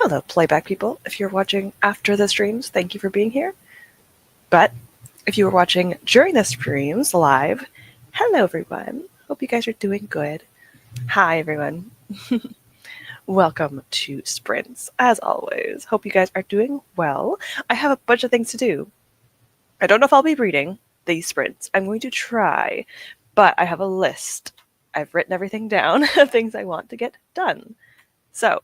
Hello, playback people. If you're watching after the streams, thank you for being here. But if you were watching during the streams live, hello everyone. Hope you guys are doing good. Hi everyone. Welcome to Sprints, as always. Hope you guys are doing well. I have a bunch of things to do. I don't know if I'll be reading these sprints. I'm going to try, but I have a list. I've written everything down of things I want to get done. So,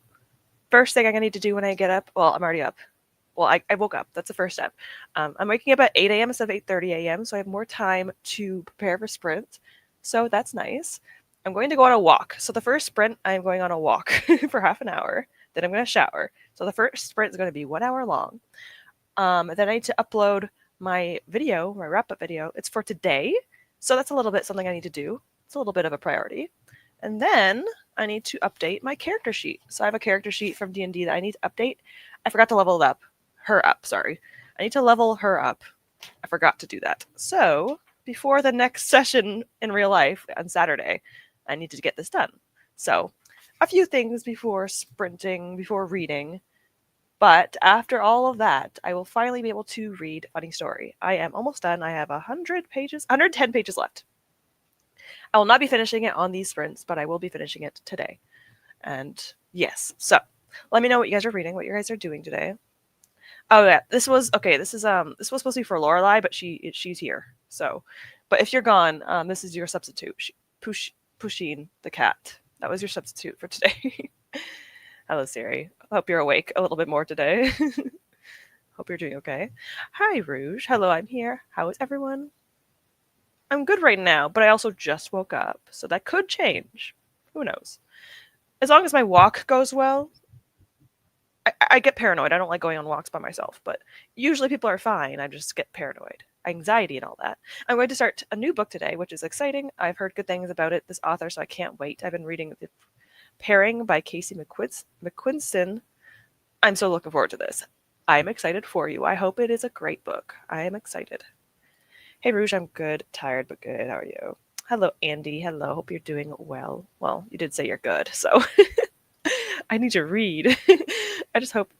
first thing I'm going to need to do when I get up, well, I'm already up. Well, I woke up. That's the first step. I'm waking up at 8 a.m. instead of 8:30 a.m., so I have more time to prepare for sprint. So that's nice. I'm going to go on a walk. So the first sprint, I'm going on a walk for half an hour. Then I'm going to shower. So the first sprint is going to be 1 hour long. Then I need to upload my video, my wrap-up video. It's for today. So that's a little bit something I need to do. It's a little bit of a priority. And then I need to update my character sheet. So I have a character sheet from D&D that I need to update. I forgot to level it up. Her up, sorry. I need to level her up. I forgot to do that. So before the next session in real life on Saturday, I need to get this done. So a few things before sprinting, before reading. But after all of that, I will finally be able to read Funny Story. I am almost done. I have 110 pages left. I will not be finishing it on these sprints, but I will be finishing it today. And yes, so let me know what you guys are reading, what you guys are doing today. Oh yeah, this was supposed to be for Lorelai, but she's here. So, but if you're gone, this is your substitute. Pusheen the cat. That was your substitute for today. Hello, Siri. I hope you're awake a little bit more today. Hope you're doing okay. Hi, Rouge. Hello, I'm here. How is everyone? I'm good right now, but I also just woke up, so that could change. Who knows? As long as my walk goes well, I get paranoid. I don't like going on walks by myself, but usually people are fine. I just get paranoid. Anxiety and all that. I'm going to start a new book today, which is exciting. I've heard good things about it, this author, so I can't wait. I've been reading The Pairing by Casey McQuiston. I'm so looking forward to this. I'm excited for you. I hope it is a great book. I am excited. Hey, Rouge, I'm good. Tired, but good. How are you? Hello, Andy. Hello. Hope you're doing well. Well, you did say you're good, so I need to read. I just hope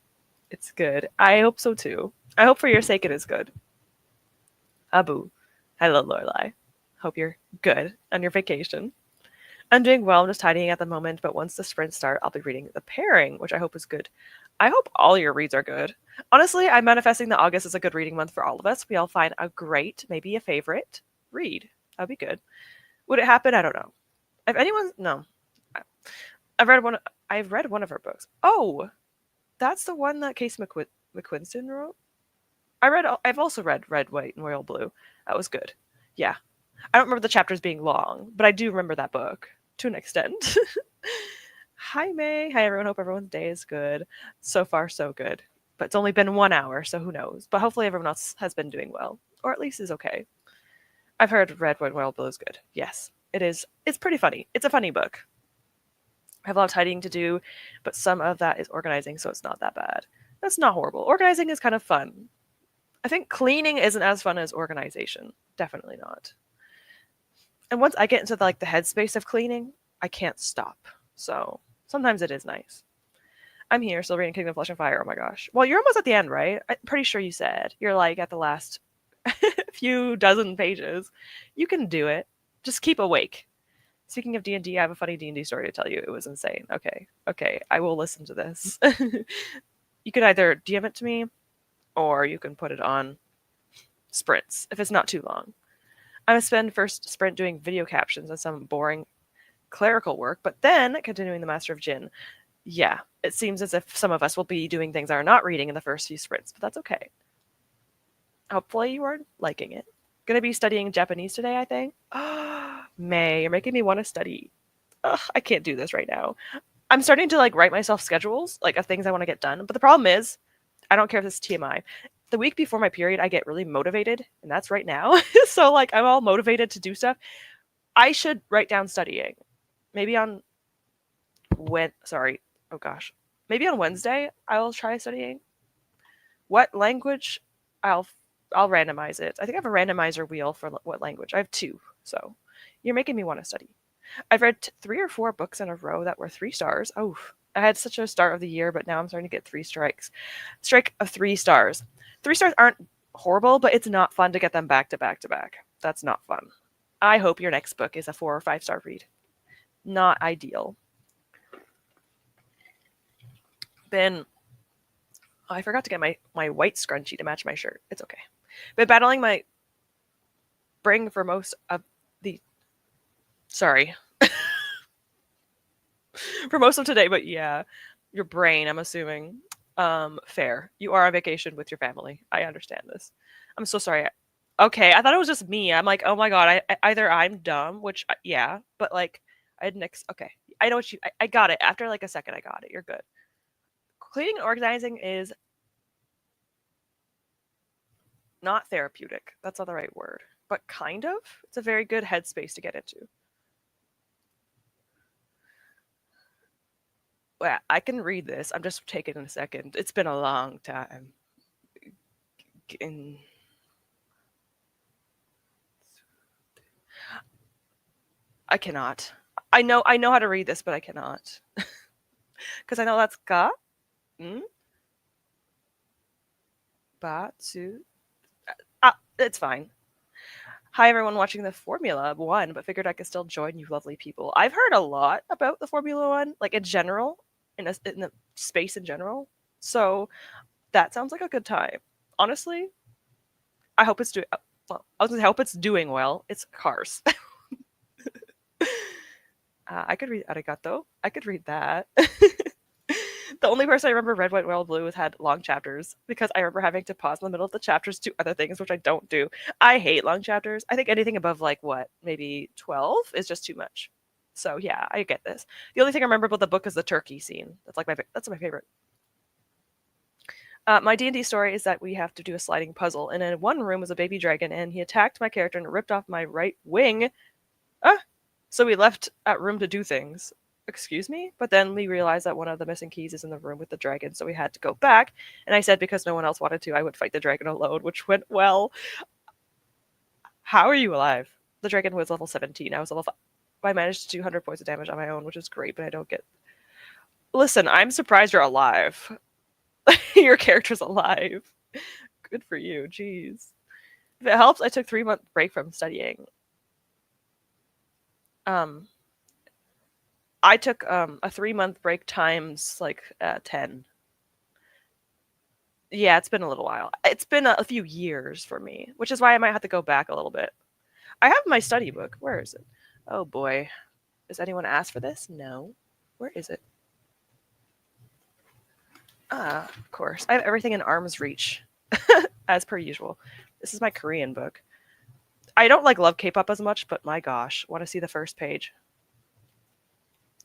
it's good. I hope so too. I hope for your sake it is good. Abu. Hello, Lorelai. Hope you're good on your vacation. I'm doing well. I'm just tidying at the moment, but once the sprints start, I'll be reading The Pairing, which I hope is good. I hope all your reads are good. Honestly, I'm manifesting that August is a good reading month for all of us. We all find a great, maybe a favorite read. That'd be good. Would it happen? I don't know. If anyone, no. I've read one of her books. Oh, that's the one that Casey McQuiston wrote. I've also read Red, White, and Royal Blue. That was good. Yeah. I don't remember the chapters being long, but I do remember that book to an extent. Hi, May. Hi, everyone. Hope everyone's day is good. So far, so good. But it's only been 1 hour, so who knows? But hopefully everyone else has been doing well, or at least is okay. I've heard Red, White, and Royal Blue is good. Yes, it is. It's pretty funny. It's a funny book. I have a lot of tidying to do, but some of that is organizing, so it's not that bad. That's not horrible. Organizing is kind of fun. I think cleaning isn't as fun as organization. Definitely not. And once I get into the headspace of cleaning, I can't stop. So sometimes it is nice. I'm here still reading Kingdom of Flesh and Fire. Oh my gosh. Well, you're almost at the end, right? I'm pretty sure you said. You're at the last few dozen pages. You can do it. Just keep awake. Speaking of D&D, I have a funny D&D story to tell you. It was insane. Okay. I will listen to this. You can either DM it to me, or you can put it on sprints if it's not too long. I'm going to spend first sprint doing video captions and some boring clerical work, but then continuing the Master of Jinn. Yeah, it seems as if some of us will be doing things that are not reading in the first few sprints, but that's okay. Hopefully you are liking it. Going to be studying Japanese today, I think. May, you're making me want to study. I can't do this right now. I'm starting to write myself schedules of things I want to get done, but the problem is, I don't care if this is TMI. The week before my period, I get really motivated, and that's right now. So I'm all motivated to do stuff. I should write down studying. Maybe on maybe on Wednesday I'll try studying. What language? I'll randomize it. I think I have a randomizer wheel for what language. I have 2, so you're making me want to study. I've read 3 or 4 books in a row that were 3 stars. Oh, I had such a start of the year, but now I'm starting to get 3 strikes. Strike of 3 stars. 3 stars aren't horrible, but it's not fun to get them back to back to back. That's not fun. I hope your next book is a 4 or 5 star read. Not ideal. Been I forgot to get my white scrunchie to match my shirt. It's okay. Been battling my brain for most of the sorry. For most of today, but yeah. Your brain, I'm assuming. Fair. You are on vacation with your family. I understand this. I'm so sorry. Okay, I thought it was just me. I'm like, oh my god, either I'm dumb, which yeah, but like I had next. Okay, I know what you. I got it. After like a second, I got it. You're good. Cleaning and organizing is not therapeutic. That's not the right word, but kind of. It's a very good headspace to get into. Well, I can read this. I'm just taking a second. It's been a long time. In I cannot. I know how to read this, but I cannot. Because I know that's ga, mm, ba, tsu. It's fine. Hi, everyone watching the Formula One, but figured I could still join you lovely people. I've heard a lot about the Formula One, like in general, in the space in general. So that sounds like a good time. Honestly, I hope it's doing well. I was gonna say, I hope it's doing well. It's cars. I could read arigato. I could read that. The only person I remember Red, White, Royal Blue had long chapters because I remember having to pause in the middle of the chapters to do other things, which I don't do. I hate long chapters. I think anything above like what, maybe 12 is just too much. So yeah, I get this. The only thing I remember about the book is the turkey scene. That's my favorite. My D&D story is that we have to do a sliding puzzle, and in one room was a baby dragon, and he attacked my character and ripped off my right wing. Ah, so we left at room to do things. Excuse me? But then we realized that one of the missing keys is in the room with the dragon, so we had to go back. And I said because no one else wanted to, I would fight the dragon alone, which went well. How are you alive? The dragon was level 17. I was level 5. I managed 200 points of damage on my own, which is great, but I don't get. Listen, I'm surprised you're alive. Your character's alive. Good for you. Jeez. If it helps, I took 3-month break from studying. Um, I took a 3-month break times like 10. Yeah, it's been a little while. It's been a few years for me, which is why I might have to go back a little bit. I have my study book. Where is it? Oh boy. Does anyone ask for this? No. Where is it? Ah, of course. I have everything in arm's reach, as per usual. This is my Korean book. I don't like love K-pop as much, but my gosh, want to see the first page?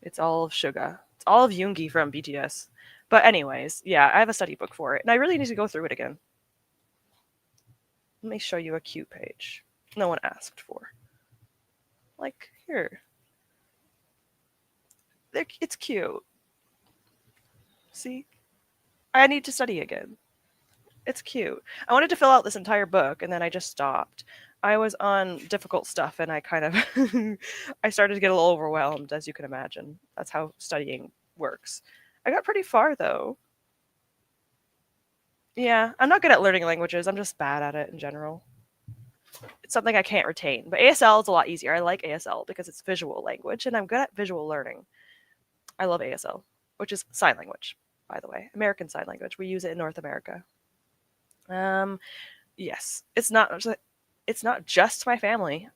It's all of Suga. It's all of Yoongi from BTS. But anyways, yeah, I have a study book for it, and I really need to go through it again. Let me show you a cute page. No one asked for. Like, here. It's cute. See? I need to study again. It's cute. I wanted to fill out this entire book, and then I just stopped. I was on difficult stuff, and I kind of I started to get a little overwhelmed, as you can imagine. That's how studying works. I got pretty far though. Yeah, I'm not good at learning languages. I'm just bad at it in general. It's something I can't retain. But ASL is a lot easier. I like ASL because it's visual language, and I'm good at visual learning. I love ASL, which is sign language, by the way. American Sign Language. We use it in North America. Um, yes. It's not just my family.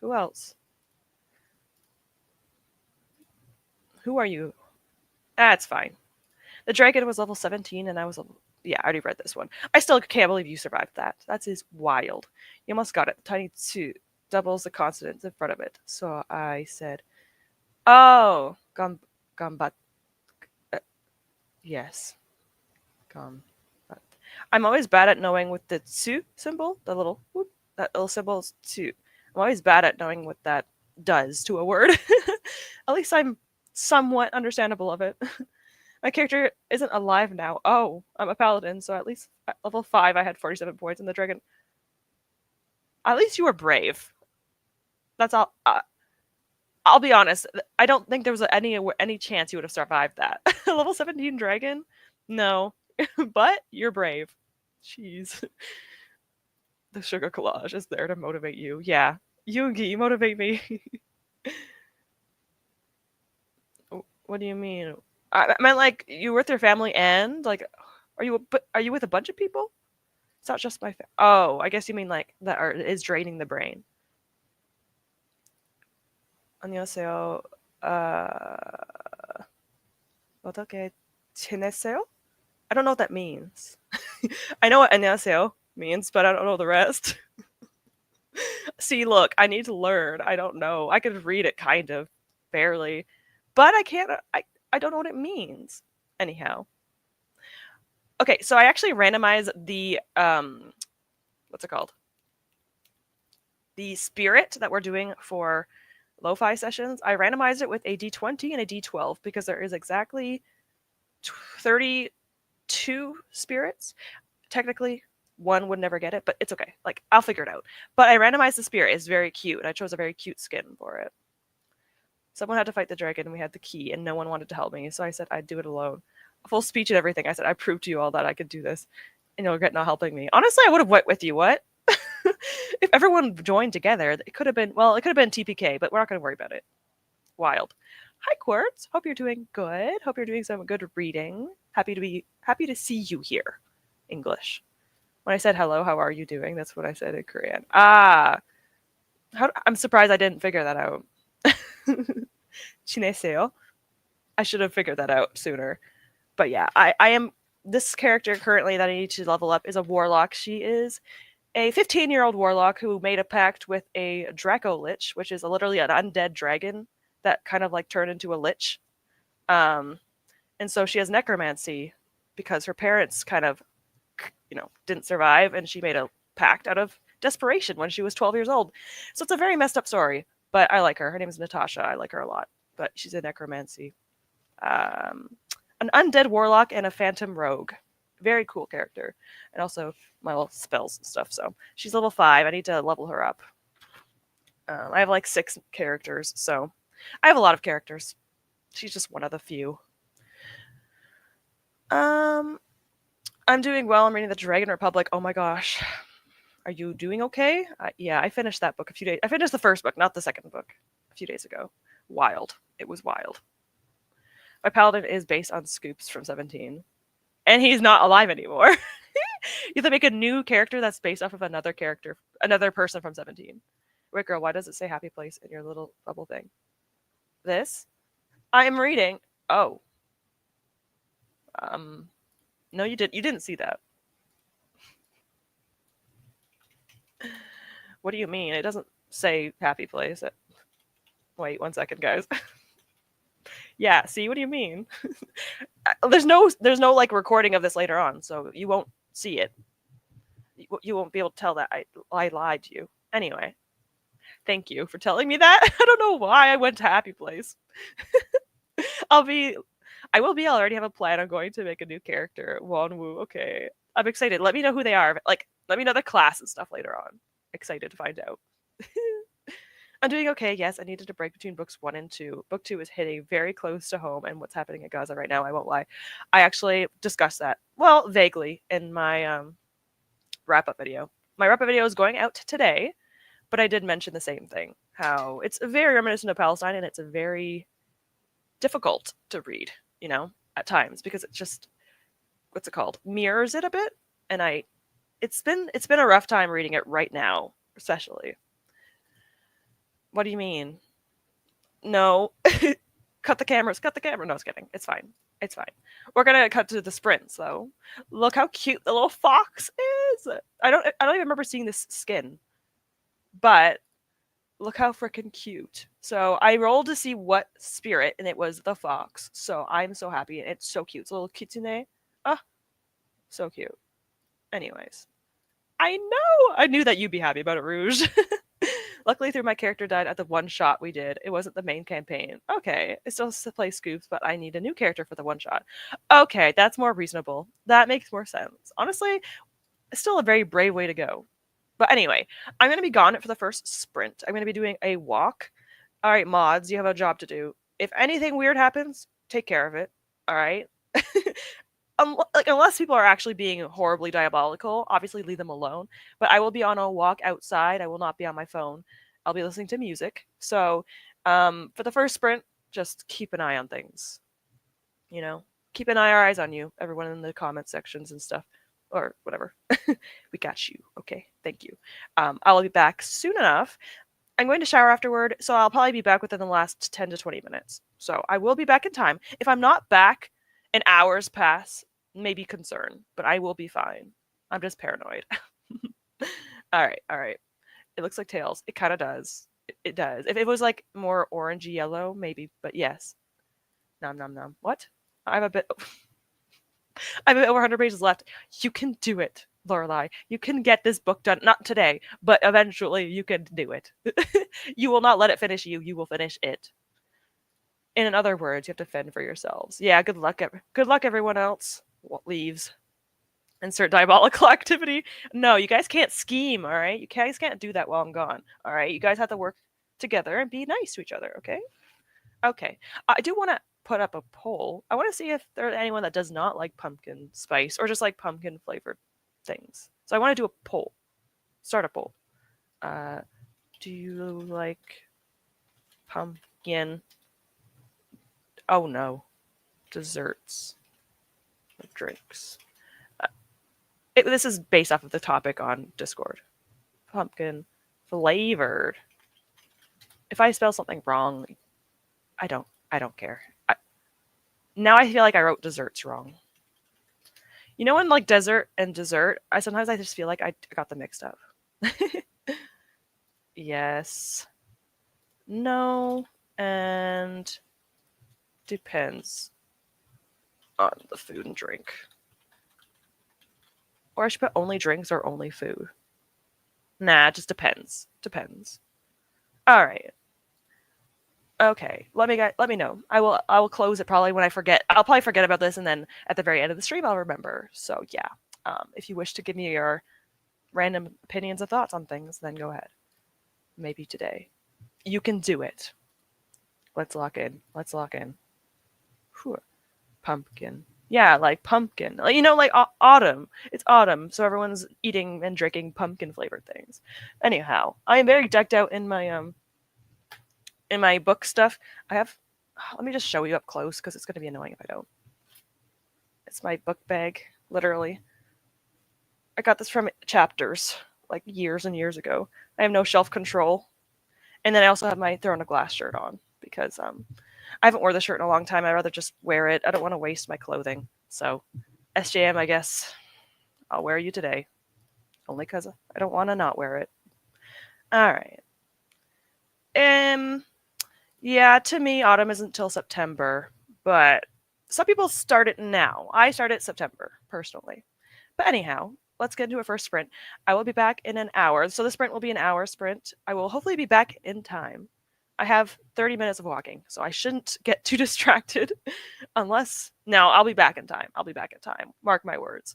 Who else? Who are you? That's fine. The dragon was level 17 and I was level. Yeah, I already read this one. I still can't believe you survived that. That is wild. You almost got it. Tiny 2 doubles the consonants in front of it. So I said, oh, gambat. Uh, yes. Gam. I'm always bad at knowing what the tsu symbol, the little whoop, that little symbol is tsu. I'm always bad at knowing what that does to a word. At least I'm somewhat understandable of it. My character isn't alive now. Oh, I'm a paladin, so at least at level 5 I had 47 points, and the dragon. At least you were brave. That's all. I'll be honest. I don't think there was any chance you would have survived that. Level 17 dragon? No. But you're brave. Jeez. The sugar collage is there to motivate you. Yeah. Yoongi, you motivate me. What do you mean? I meant like you with your family and like, are you with a bunch of people? It's not just my. Oh, I guess you mean like that is draining the brain. 안녕하세요. 어떻게 지냈어요? I don't know what that means. I know what 안녕하세요 means, but I don't know the rest. See, look, I need to learn. I don't know. I could read it kind of, barely, but I can't. I don't know what it means. Anyhow, okay. So I actually randomize the what's it called? The spirit that we're doing for Lo-Fi sessions. I randomized it with a D20 and a D12 because there is exactly 32 spirits. Technically, one would never get it, but it's okay. Like, I'll figure it out. But I randomized the spirit. It's very cute, and I chose a very cute skin for it. Someone had to fight the dragon, and we had the key, and no one wanted to help me, so I said I'd do it alone. A full speech and everything. I said, I proved to you all that I could do this, and you'll regret not helping me. Honestly, I would have went with you. What? If everyone joined together, it could have been, well, it could have been TPK, but we're not going to worry about it. Wild. Hi, Quartz. Hope you're doing good. Hope you're doing some good reading. Happy to see you here. English. When I said hello, how are you doing? That's what I said in Korean. I'm surprised I didn't figure that out. 지내세요? I should have figured that out sooner. But yeah, I am this character currently that I need to level up is a warlock. She is a 15-year-old warlock who made a pact with a Draco Lich, which is literally an undead dragon that kind of like turned into a lich. And so she has necromancy because her parents kind of, didn't survive, and she made a pact out of desperation when she was 12 years old. So it's a very messed up story, but I like her. Her name is Natasha. I like her a lot, but she's a necromancy. An undead warlock and a phantom rogue. Very cool character. And also my little spells and stuff. So she's level 5. I need to level her up. I have like 6 characters, so I have a lot of characters. She's just one of the few. I'm doing well. I'm reading the Dragon Republic. Oh my gosh. Are you doing okay? Yeah, I finished that book a few days. I finished the first book, not the second book, a few days ago. Wild. It was wild. My paladin is based on Scoops from 17. And he's not alive anymore. You have to make a new character that's based off of another person from 17. Wait, girl, why does it say happy place in your little bubble thing? This? I am reading. Oh. No, you didn't see that. What do you mean? It doesn't say happy place. Wait 1 second, guys. Yeah, see, what do you mean? there's no like recording of this later on, so you won't see it. You won't be able to tell that I lied to you. Anyway, thank you for telling me that. I don't know why I went to happy place. I will be. I already have a plan. I'm going to make a new character. Wonwoo. Okay. I'm excited. Let me know who they are. Like, let me know the class and stuff later on. Excited to find out. I'm doing okay. Yes, I needed to break between books 1 and 2. Book 2 is hitting very close to home and what's happening at Gaza right now. I won't lie. I actually discussed that, well, vaguely in my wrap-up video. My wrap-up video is going out today, but I did mention the same thing. How it's very reminiscent of Palestine, and it's very difficult to read, at times, because it just, what's it called, mirrors it a bit. And it's been a rough time reading it right now, especially. What do you mean? No. Cut the camera. No, I was kidding. It's fine. We're gonna cut to the sprints though. Look how cute the little fox is. I don't even remember seeing this skin, but look how freaking cute. So I rolled to see what spirit, and it was the fox. So I'm so happy. It's so cute. It's a little kitsune. So cute. Anyways, I knew that you'd be happy about it, Rouge. Luckily, through my character died at the one shot we did. It wasn't the main campaign. Okay, I still play Scoops, but I need a new character for the one shot. Okay, that's more reasonable. That makes more sense. Honestly, it's still a very brave way to go. But anyway, I'm going to be gone for the first sprint. I'm going to be doing a walk All right, mods, you have a job to do. If anything weird happens, take care of it. All right. Like unless people are actually being horribly diabolical, obviously leave them alone. But I will be on a walk outside. I will not be on my phone. I'll be listening to music. So, for the first sprint, just keep an eye on things. You know, keep an eye, our eyes on you, everyone in the comment sections and stuff, or whatever. We got you. Okay, thank you. I will be back soon enough. I'm going to shower afterward, so I'll probably be back within the last 10 to 20 minutes. So I will be back in time. If I'm not back and hours pass, maybe concern, but I will be fine. I'm just paranoid. All right, all right. It looks like tails. It kind of does. It does. If it was like more orangey yellow, maybe, but yes. Nom nom nom. What? I'm a bit. I have over 100 pages left. You can do it, Lorelai. You can get this book done. Not today, but eventually you can do it. You will not let it finish you. You will finish it. In other words, you have to fend for yourselves. Yeah, good luck. Good luck, everyone else. What leaves? Insert diabolical activity. No, you guys can't scheme. All right, you guys can't do that while I'm gone. All right, you guys have to work together and be nice to each other. Okay. Okay. I do want to put up a poll. I want to see if there's anyone that does not like pumpkin spice or just like pumpkin flavored things. So I want to do a poll. Start a poll. Uh, do you like pumpkin? Oh no, desserts or drinks. Uh, this is based off of the topic on Discord. Pumpkin flavored. If I spell something wrong, I don't. I don't care. Now I feel like I wrote desserts wrong. You know, in like desert and dessert, I just feel like I got them mixed up. Yes. No. And depends on the food and drink. Or I should put only drinks or only food. Nah, it just depends. Depends. All right. Okay. Let me know. I will close it probably when I forget. I'll probably forget about this and then at the very end of the stream I'll remember. So yeah. If you wish to give me your random opinions and thoughts on things, then go ahead. Maybe today. You can do it. Let's lock in. Let's lock in. Whew. Pumpkin. Yeah, like pumpkin. Like, you know, like autumn. It's autumn, so everyone's eating and drinking pumpkin flavored things. Anyhow, I am very decked out in my book stuff. I have. Let me just show you up close because it's going to be annoying if I don't. It's my book bag, literally. I got this from Chapters like years and years ago. I have no shelf control, and then I also have my Throne of Glass shirt on because I haven't worn the shirt in a long time. I'd rather just wear it. I don't want to waste my clothing. So, SJM, I guess I'll wear you today. Only because I don't want to not wear it. All right. Yeah, to me, autumn isn't till September, but some people start it now. I start it September, personally. But anyhow, let's get into a first sprint. I will be back in an hour. So the sprint will be an hour sprint. I will hopefully be back in time. I have 30 minutes of walking, so I shouldn't get too distracted unless. No, I'll be back in time. I'll be back in time. Mark my words.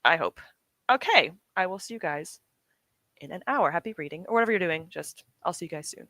I hope. Okay, I will see you guys in an hour. Happy reading, or whatever you're doing. Just, I'll see you guys soon.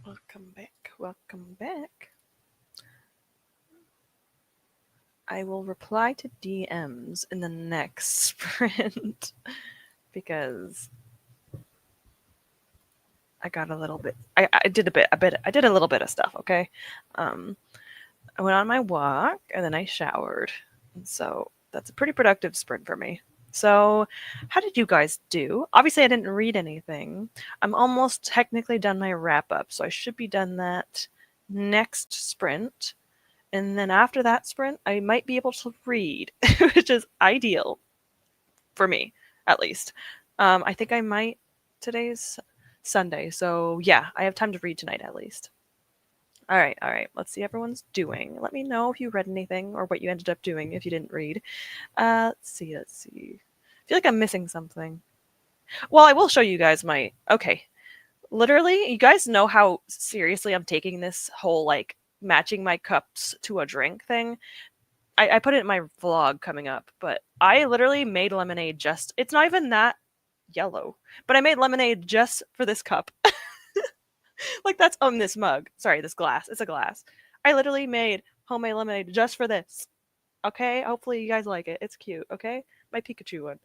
Welcome back. Welcome back. I will reply to DMs in the next sprint because I got a little bit. I did I did a little bit of stuff. Okay, I went on my walk and then I showered, and so that's a pretty productive sprint for me. So, how did you guys do? Obviously, I didn't read anything. I'm almost technically done my wrap up, so I should be done that next sprint. And then after that sprint, I might be able to read, which is ideal for me, at least. I think I might. Today's Sunday, so yeah, I have time to read tonight at least. All right, all right. Let's see how everyone's doing. Let me know if you read anything or what you ended up doing if you didn't read. Let's see, let's see. I feel like I'm missing something. Well, I will show you guys my. Okay, literally, you guys know how seriously I'm taking this whole like matching my cups to a drink thing. I put it in my vlog coming up, but I literally made lemonade just. It's not even that yellow, but I made lemonade just for this cup. Like that's on this mug. Sorry, this glass. It's a glass. I literally made homemade lemonade just for this. Okay? Hopefully you guys like it. It's cute, okay? My Pikachu one.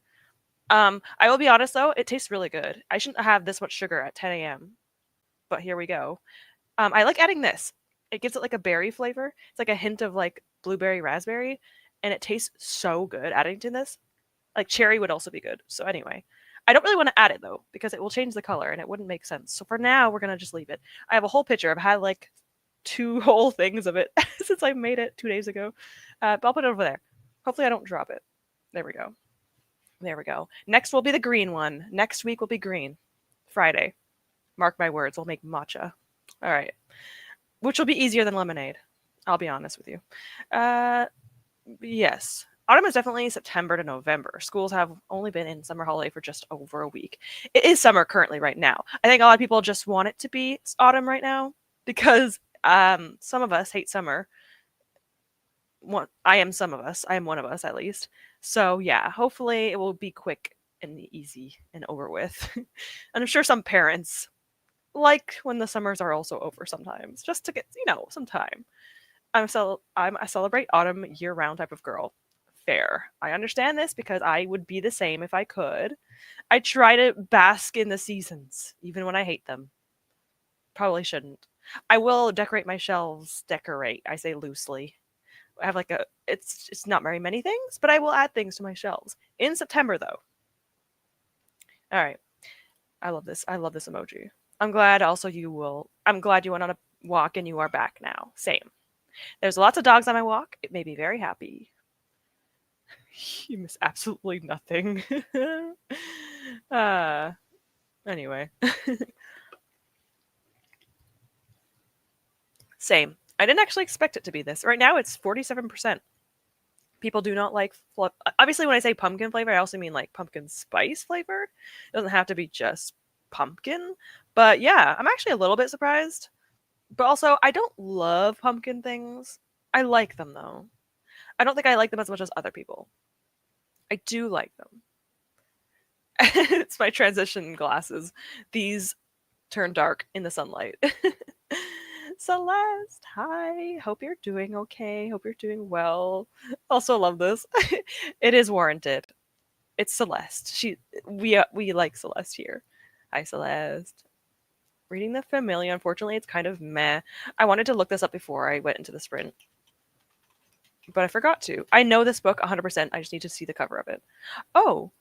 I will be honest though, it tastes really good. I shouldn't have this much sugar at 10 a.m., but here we go. I like adding this. It gives it like a berry flavor. It's like a hint of like blueberry raspberry, and it tastes so good adding to this. Like cherry would also be good. So anyway, I don't really want to add it though because it will change the color and it wouldn't make sense. So for now, we're gonna just leave it. I have a whole picture. I've had like two whole things of it since I made it 2 days ago. But I'll put it over there. Hopefully, I don't drop it. There we go. There we go. Next will be the green one. Next week will be green. Friday. Mark my words. We'll make matcha. All right. Which will be easier than lemonade. I'll be honest with you. Yes. Autumn is definitely September to November. Schools have only been in summer holiday for just over a week. It is summer currently right now. I think a lot of people just want it to be autumn right now because some of us hate summer. I am some of us. I am one of us at least. So yeah, hopefully it will be quick and easy and over with. And I'm sure some parents like when the summers are also over sometimes, just to get some time. I'm a celebrate autumn year round type of girl. Fair. I understand this because I would be the same if I could. I try to bask in the seasons, even when I hate them. Probably shouldn't. I will decorate my shelves. Decorate. I say loosely. I have like a. It's not very many things, but I will add things to my shelves in September though. All right. I love this. I love this emoji. I'm glad also you will. I'm glad you went on a walk and you are back now. Same. There's lots of dogs on my walk. It made me very happy. You miss absolutely nothing. uh, anyway. Same. I didn't actually expect it to be this. Right now it's 47%. People do not like obviously when I say pumpkin flavor, I also mean like pumpkin spice flavored. It doesn't have to be just pumpkin. But yeah, I'm actually a little bit surprised. But also, I don't love pumpkin things. I like them though. I don't think I like them as much as other people. I do like them. It's my transition glasses. These turn dark in the sunlight. Celeste, hi. Hope you're doing okay. Hope you're doing well. Also love this. It is warranted. It's Celeste. We like Celeste here. Hi Celeste. Reading the Familiar, unfortunately, it's kind of meh. I wanted to look this up before I went into the sprint, but I forgot to. I know this book 100%. I just need to see the cover of it. Oh.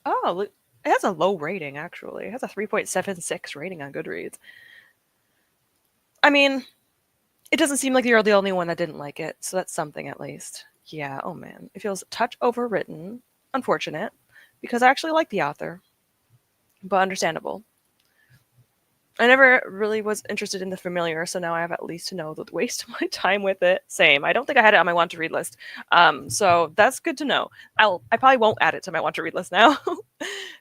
Oh, it has a low rating, actually. It has a 3.76 rating on Goodreads. I mean, it doesn't seem like you're the only one that didn't like it, so that's something at least. Yeah, oh man. It feels a touch overwritten. Unfortunate, because I actually like the author, but understandable. I never really was interested in the Familiar, so now I have at least to know the waste of my time with it. Same. I don't think I had it on my want to read list. So that's good to know. I probably won't add it to my want to read list now.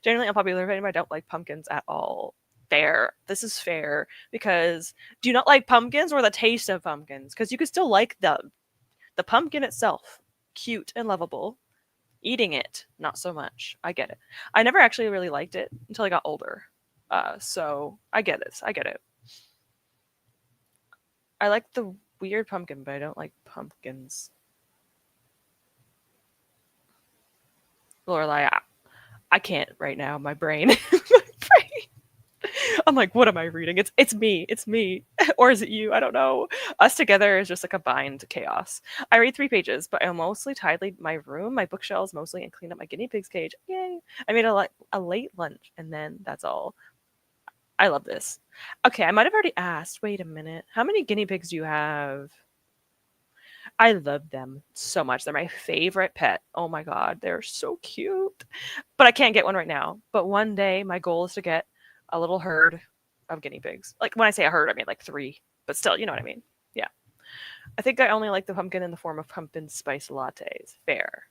Generally unpopular opinion, I don't like pumpkins at all. Fair. This is fair because do you not like pumpkins or the taste of pumpkins? Because you could still like the pumpkin itself. Cute and lovable. Eating it, not so much. I get it. I never actually really liked it until I got older. So I get it. I get it. I like the weird pumpkin, but I don't like pumpkins. Lorelai, I can't right now. My brain. My brain. I'm like, what am I reading? It's me. It's me. Or is it you? I don't know. Us together is just a combined chaos. I read 3 pages, but I mostly tidied my room, my bookshelves mostly, and cleaned up my guinea pig's cage. Yay. I made a late lunch, and then that's all. I love this. Okay, I might have already asked. Wait a minute. How many guinea pigs do you have? I love them so much. They're my favorite pet. Oh my god, they're so cute. But I can't get one right now. But one day, my goal is to get a little herd of guinea pigs. Like when I say a herd, I mean like 3. But still, you know what I mean. Yeah. I think I only like the pumpkin in the form of pumpkin spice lattes. Fair.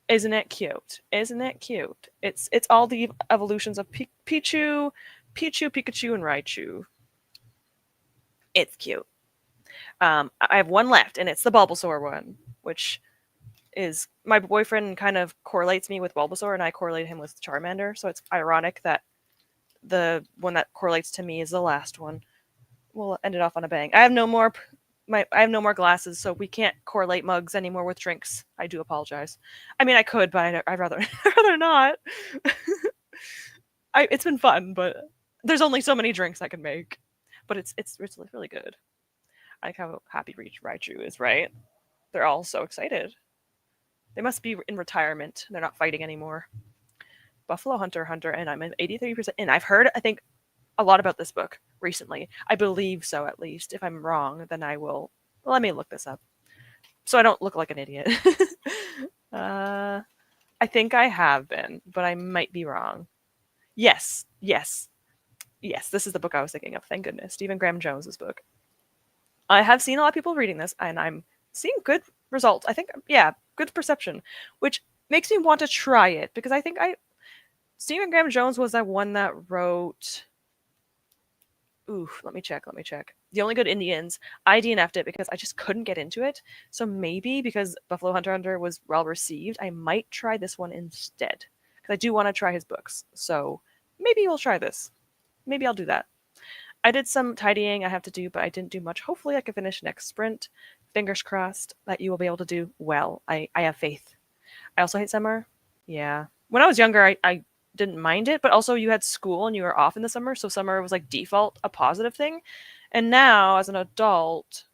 Isn't it cute? Isn't it cute? It's all the evolutions of Pichu, Pikachu, and Raichu. It's cute. I have one left, and it's the Bulbasaur one, which is my boyfriend kind of correlates me with Bulbasaur, and I correlate him with Charmander. So it's ironic that the one that correlates to me is the last one. We'll end it off on a bang. I have no more glasses, so we can't correlate mugs anymore with drinks. I do apologize. I mean, I could, but I'd rather I'd rather not. It's been fun, but there's only so many drinks I can make. But it's really good. I like how happy Raichu is, right? They're all so excited. They must be in retirement. They're not fighting anymore. Buffalo Hunter, and I'm at 83% in. I've heard, I think, a lot about this book recently. I believe so, at least. If I'm wrong, then I will. Let me look this up so I don't look like an idiot. I think I have been, but I might be wrong. Yes. This is the book I was thinking of. Thank goodness. Stephen Graham Jones's book. I have seen a lot of people reading this, and I'm seeing good results. I think, yeah, good perception, which makes me want to try it because I think Stephen Graham Jones was that one that wrote. Oof, let me check. The Only Good Indians. I DNF'd it because I just couldn't get into it. So maybe because Buffalo Hunter was well received, I might try this one instead. Because I do want to try his books. So maybe we'll try this. Maybe I'll do that. I did some tidying I have to do, but I didn't do much. Hopefully I can finish next sprint. Fingers crossed that you will be able to do well. I have faith. I also hate summer. Yeah. When I was younger, I didn't mind it, but also you had school and you were off in the summer, so summer was like default a positive thing. And now as an adult,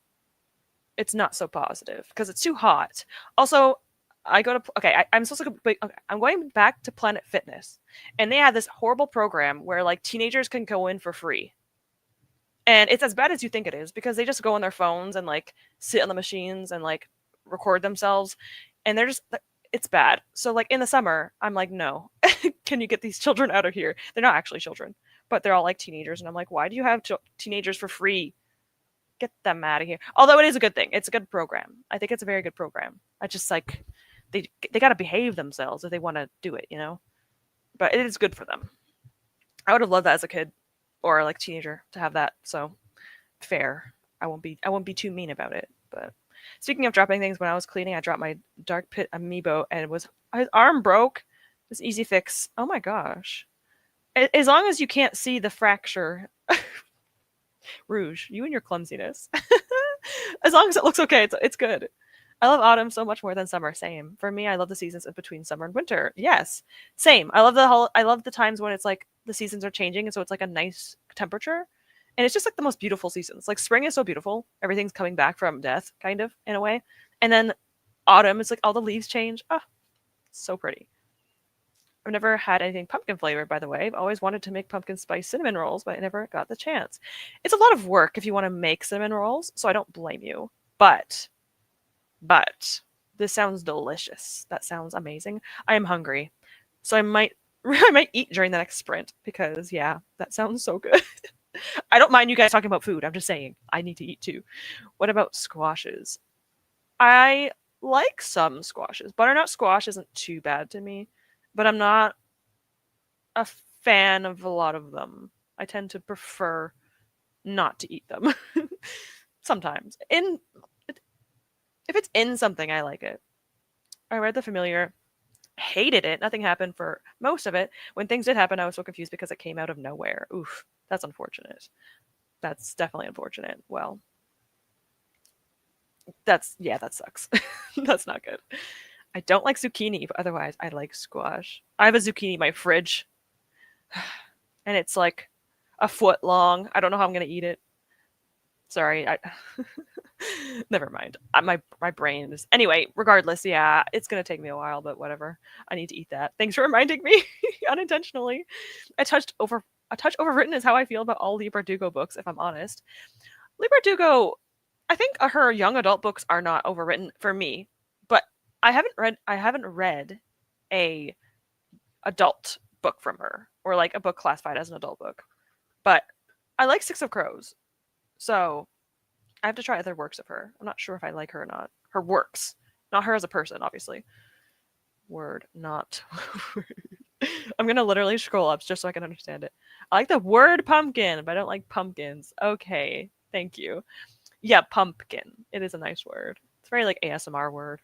it's not so positive because it's too hot. Also, I'm supposed to go, okay, I'm going back to Planet Fitness, and they have this horrible program where like teenagers can go in for free. And it's as bad as you think it is because they just go on their phones and like sit on the machines and like record themselves, and it's bad. So like in the summer, I'm like, no, can you get these children out of here? They're not actually children, but they're all like teenagers, and I'm like, why do you have teenagers for free? Get them out of here. Although it is a good thing, it's a good program. I think it's a very good program. I just like they got to behave themselves if they want to do it, you know. But it is good for them. I would have loved that as a kid or like teenager to have that. So fair. I won't be too mean about it. But speaking of dropping things, when I was cleaning, I dropped my Dark Pit amiibo, and his arm broke. It was easy fix. Oh my gosh! As long as you can't see the fracture, Rouge, you and your clumsiness. As long as it looks okay, it's good. I love autumn so much more than summer. Same for me. I love the seasons in between summer and winter. Yes, same. I love the times when it's like the seasons are changing, and so it's like a nice temperature. And it's just like the most beautiful seasons. Like spring is so beautiful. Everything's coming back from death, kind of, in a way. And then autumn, it's like all the leaves change. Oh, so pretty. I've never had anything pumpkin flavored, by the way. I've always wanted to make pumpkin spice cinnamon rolls, but I never got the chance. It's a lot of work if you want to make cinnamon rolls, so I don't blame you. But this sounds delicious. That sounds amazing. I am hungry. So I might eat during the next sprint because yeah, that sounds so good. I don't mind you guys talking about food. I'm just saying I need to eat too. What about squashes? I like some squashes. Butternut squash isn't too bad to me, but I'm not a fan of a lot of them. I tend to prefer not to eat them. Sometimes. If it's in something, I like it. I read The Familiar. Hated it. Nothing happened for most of it. When things did happen, I was so confused because it came out of nowhere. Oof, that's unfortunate. That's definitely unfortunate. Well, that sucks. That's not good. I don't like zucchini, but otherwise I like squash. I have a zucchini in my fridge, and it's like a foot long. I don't know how I'm gonna eat it. Sorry, I never mind. My brain is anyway. Regardless, yeah, it's gonna take me a while, but whatever. I need to eat that. Thanks for reminding me unintentionally. A touch overwritten is how I feel about all Lee Bardugo books. If I'm honest, Lee Bardugo, I think her young adult books are not overwritten for me, but I haven't read a adult book from her or like a book classified as an adult book. But I like Six of Crows, so I have to try other works of her. I'm not sure if I like her or not. Her works, not her as a person, obviously. Word, not word. I'm gonna literally scroll up just so I can understand it. I like the word pumpkin, but I don't like pumpkins. Okay, thank you. Yeah, pumpkin. It is a nice word. It's very like ASMR word.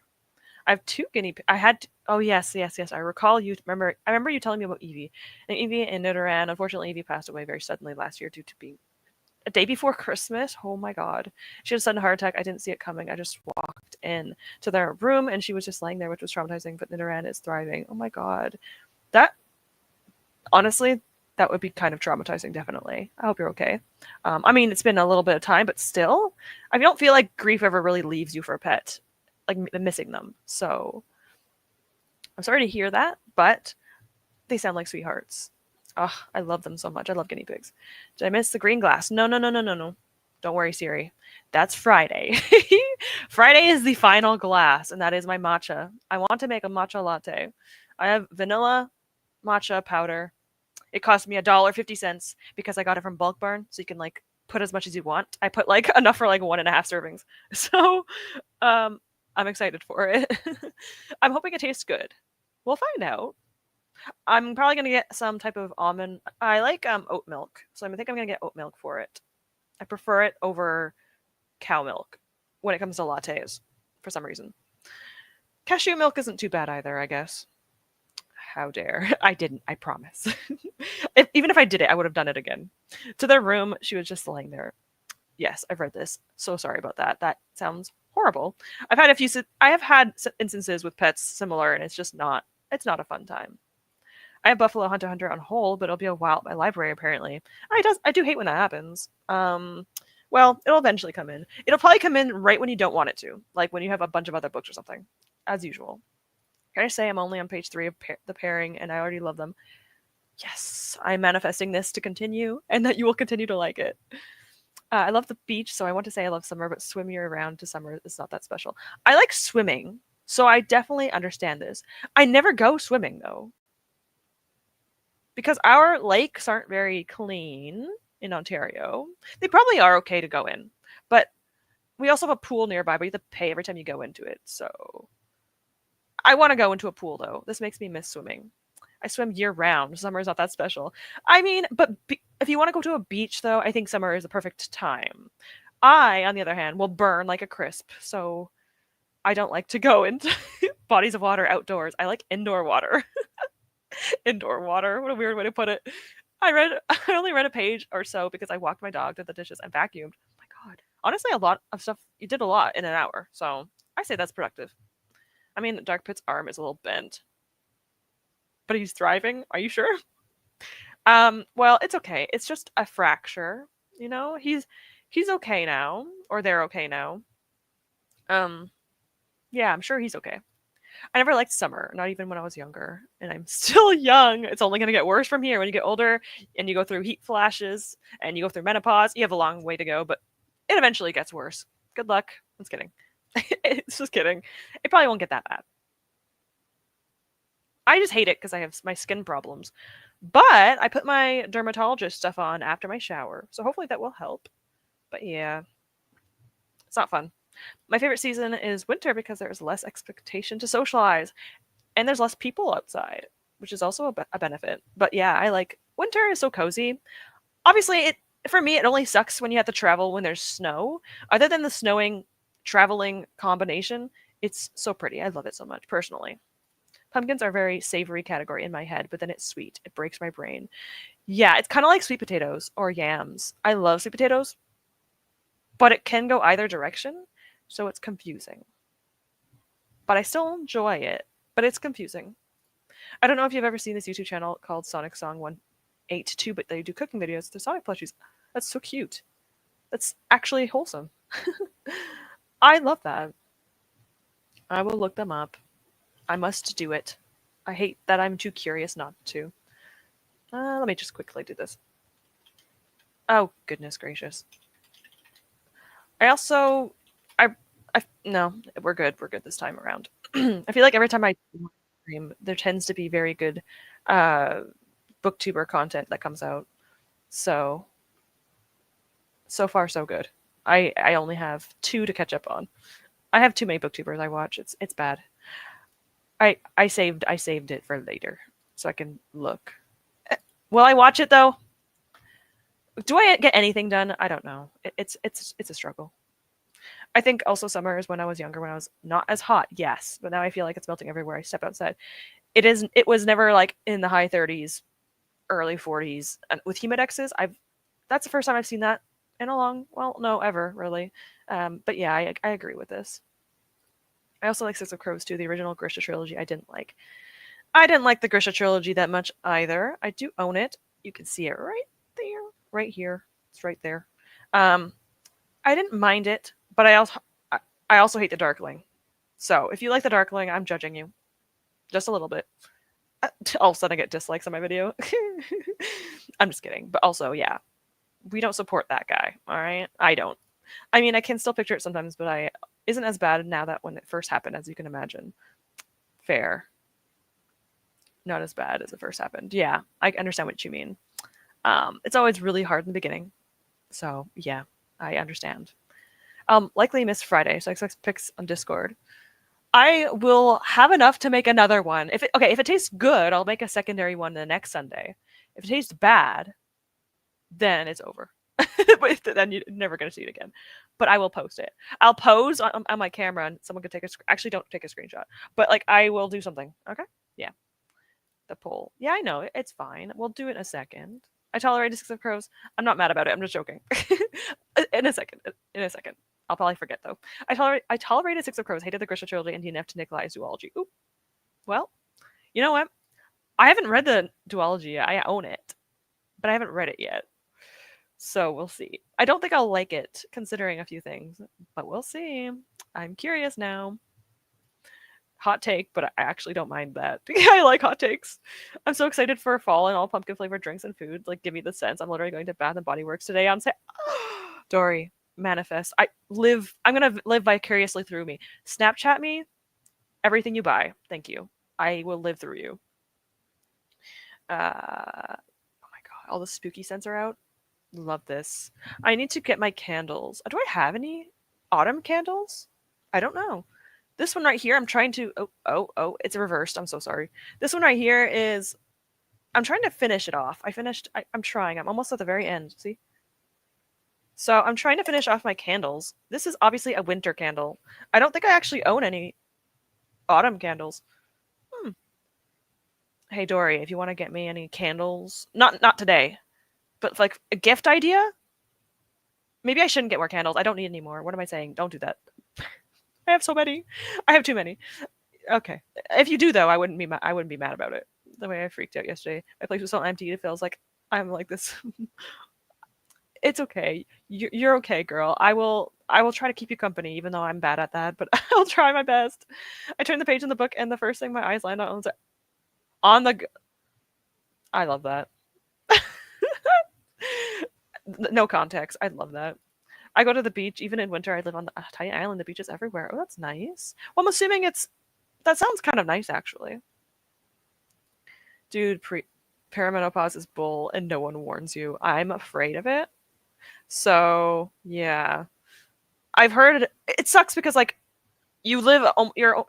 I have two guinea pigs. I had. Oh yes, yes, yes. I recall you. Remember? I remember you telling me about Evie. And Evie and Nidoran. Unfortunately, Evie passed away very suddenly last year due to being a day before Christmas. Oh my god. She had a sudden heart attack. I didn't see it coming. I just walked in to their room and she was just laying there, which was traumatizing. But Nidoran is thriving. Oh my god. That honestly, that would be kind of traumatizing. Definitely. I hope you're okay. I mean, it's been a little bit of time, but still, I don't feel like grief ever really leaves you for a pet, like missing them. So I'm sorry to hear that, but they sound like sweethearts. Oh, I love them so much. I love guinea pigs. Did I miss the green glass? No, no, no, no, no, no. Don't worry, Siri. That's Friday. Friday is the final glass, and that is my matcha. I want to make a matcha latte. I have vanilla matcha powder. It cost me $1.50 because I got it from Bulk Barn, so you can like put as much as you want. I put like enough for like 1.5 servings. So I'm excited for it. I'm hoping it tastes good. We'll find out. I'm probably gonna get some type of almond. I like oat milk, so I think I'm gonna get oat milk for it. I prefer it over cow milk when it comes to lattes, for some reason. Cashew milk isn't too bad either, I guess. How dare. I didn't, I promise. Even if I did it, I would have done it again. To their room, she was just laying there. Yes, I've read this. So sorry about that. That sounds horrible. I have had instances with pets similar, and it's not a fun time. I have Buffalo Hunter Hunter on hold, but it'll be a while at my library apparently. I do hate when that happens. Well, it'll eventually come in. It'll probably come in right when you don't want it to, like when you have a bunch of other books or something, as usual. Can I say I'm only on page 3 of the pairing, and I already love them? Yes, I'm manifesting this to continue, and that you will continue to like it. I love the beach, so I want to say I love summer, but swim year round to summer is not that special. I like swimming, so I definitely understand this. I never go swimming though, because our lakes aren't very clean in Ontario. They probably are okay to go in, but we also have a pool nearby, but you have to pay every time you go into it. So I want to go into a pool though. This makes me miss swimming. I swim year round. Summer is not that special. I mean, but if you want to go to a beach though, I think summer is the perfect time. I, on the other hand, will burn like a crisp. So I don't like to go into bodies of water outdoors. I like indoor water. Indoor water. What a weird way to put it. I only read a page or so because I walked my dog, did the dishes, and vacuumed. Oh my god. Honestly, a lot of stuff. You did a lot in an hour, so I say that's productive. I mean, Dark Pit's arm is a little bent, but he's thriving. Are you sure? Well, it's okay. It's just a fracture. You know, he's okay now, or they're okay now. Um, yeah, I'm sure he's okay. I never liked summer, not even when I was younger, and I'm still young. It's only going to get worse from here. When you get older and you go through heat flashes and you go through menopause, you have a long way to go, but it eventually gets worse. Good luck. I'm just kidding. It's just kidding. It probably won't get that bad. I just hate it because I have my skin problems. But I put my dermatologist stuff on after my shower, so hopefully that will help. But yeah, it's not fun. My favorite season is winter because there's less expectation to socialize and there's less people outside, which is also a benefit. But yeah, I like winter is so cozy. Obviously, it for me it only sucks when you have to travel when there's snow. Other than the snowing traveling combination, it's so pretty. I love it so much personally. Pumpkins are a very savory category in my head, but then it's sweet. It breaks my brain. Yeah, it's kind of like sweet potatoes or yams. I love sweet potatoes, but it can go either direction, so it's confusing. But I still enjoy it, but it's confusing. I don't know if you've ever seen this YouTube channel called Sonic Song 182, but they do cooking videos. They're Sonic plushies. That's so cute. That's actually wholesome. I love that. I will look them up. I must do it. I hate that I'm too curious not to. Let me just quickly do this. Oh, goodness gracious. I also, no, we're good. We're good this time around. I feel like every time I stream, there tends to be very good booktuber content that comes out. So far so good. I only have 2 to catch up on. I have too many booktubers I watch. It's bad. I saved it for later so I can look. Will I watch it though? Do I get anything done? I don't know. It's a struggle. I think also summer is when I was younger, when I was not as hot, yes, but now I feel like it's melting everywhere I step outside. It was never like in the high 30s, early 40s. And with humidexes, that's the first time I've seen that in a long, well, no, ever really. But yeah, I agree with this. I also like Six of Crows too, the original Grisha trilogy. I didn't like the Grisha trilogy that much either. I do own it. You can see it right there, right here. It's right there. I didn't mind it, but I also hate the Darkling. So if you like the Darkling, I'm judging you just a little bit. All of a sudden, I get dislikes on my video. I'm just kidding. But also, yeah, we don't support that guy. All right, I don't. I mean, I can still picture it sometimes, but I isn't as bad now that when it first happened, as you can imagine. Fair. Not as bad as it first happened. Yeah, I understand what you mean. It's always really hard in the beginning. So yeah, I understand. Likely miss Friday, so I expect pics on Discord. I will have enough to make another one. If it tastes good, I'll make a secondary one the next Sunday. If it tastes bad, then it's over. But then you're never going to see it again. But I will post it. I'll pose on my camera, and someone can take actually don't take a screenshot. But like I will do something. Okay? Yeah. The poll. Yeah, I know. It's fine. We'll do it in a second. I tolerated Six of Crows. I'm not mad about it. I'm just joking. In a second. I'll probably forget though. I tolerated Six of Crows, hated the Grisha trilogy, and DNF to Nikolai's duology. Ooh. Well, you know what? I haven't read the duology yet. I own it, but I haven't read it yet. So we'll see. I don't think I'll like it, considering a few things, but we'll see. I'm curious now. Hot take, but I actually don't mind that. I like hot takes. I'm so excited for fall and all pumpkin flavored drinks and food. Like, give me the sense. I'm literally going to Bath and Body Works today on sale. Dory, manifest. I'm gonna live vicariously through me. Snapchat me everything you buy. Thank you. I will live through you. Oh my god, all the spooky scents are out. Love this. I need to get my candles. Do I have any autumn candles? I don't know. This one right here, I'm trying to. Oh, it's reversed. I'm so sorry. This one right here is. I'm trying to finish it off. I'm trying. I'm almost at the very end. See? So I'm trying to finish off my candles. This is obviously a winter candle. I don't think I actually own any autumn candles. Hey Dory, if you want to get me any candles, not today, but like a gift idea. Maybe I shouldn't get more candles. I don't need any more. What am I saying? Don't do that. I have so many. I have too many. Okay. If you do though, I wouldn't be mad about it. The way I freaked out yesterday. My place was so empty. It feels like I'm like this. It's okay. You're okay, girl. I will try to keep you company, even though I'm bad at that. But I'll try my best. I turned the page in the book, and the first thing my eyes land on was on the. I love that. No context. I love that. I go to the beach even in winter. I live on a tiny island. The beach is everywhere. Oh, that's nice. Well, I'm assuming that sounds kind of nice actually. Dude, perimenopause is bull, and no one warns you. I'm afraid of it. So yeah, I've heard it sucks because like you live you're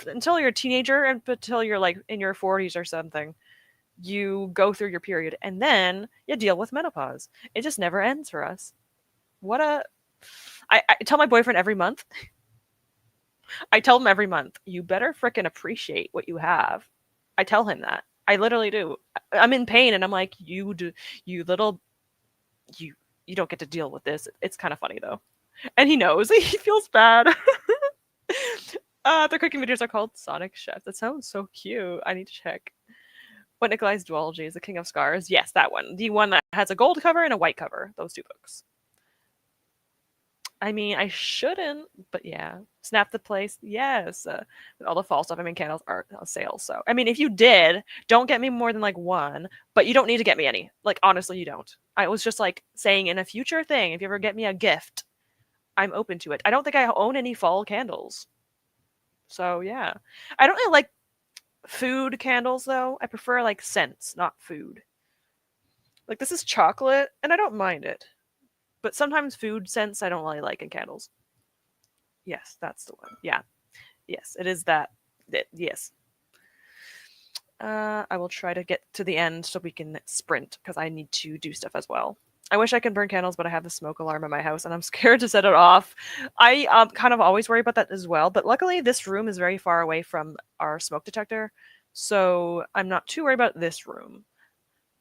until you're a teenager and until you're like in your 40s or something. You go through your period and then you deal with menopause. It just never ends for us. I tell my boyfriend every month. I tell him every month, you better frickin' appreciate what you have I tell him that. I literally do. I'm in pain, and I'm like, you do, you little, you, you don't get to deal with this. It's kind of funny though, and he knows. He feels bad. The cooking videos are called Sonic Chef. That sounds so cute. I need to check. What Nikolai's duology is, The King of Scars. Yes, that one. The one that has a gold cover and a white cover. Those two books. I mean, I shouldn't, but yeah. Snap the Place, yes. With all the fall stuff, I mean, candles are on sale. So, I mean, if you did, don't get me more than like one, but you don't need to get me any. Like, honestly, you don't. I was just like saying in a future thing, if you ever get me a gift, I'm open to it. I don't think I own any fall candles. So, yeah. I don't really like food candles, though. I prefer like scents, not food. Like, this is chocolate, and I don't mind it. But sometimes food scents I don't really like in candles. Yes, that's the one. Yeah. Yes, it is that. Yes. I will try to get to the end so we can sprint because I need to do stuff as well. I wish I could burn candles, but I have the smoke alarm in my house and I'm scared to set it off. I kind of always worry about that as well, but luckily this room is very far away from our smoke detector, so I'm not too worried about this room.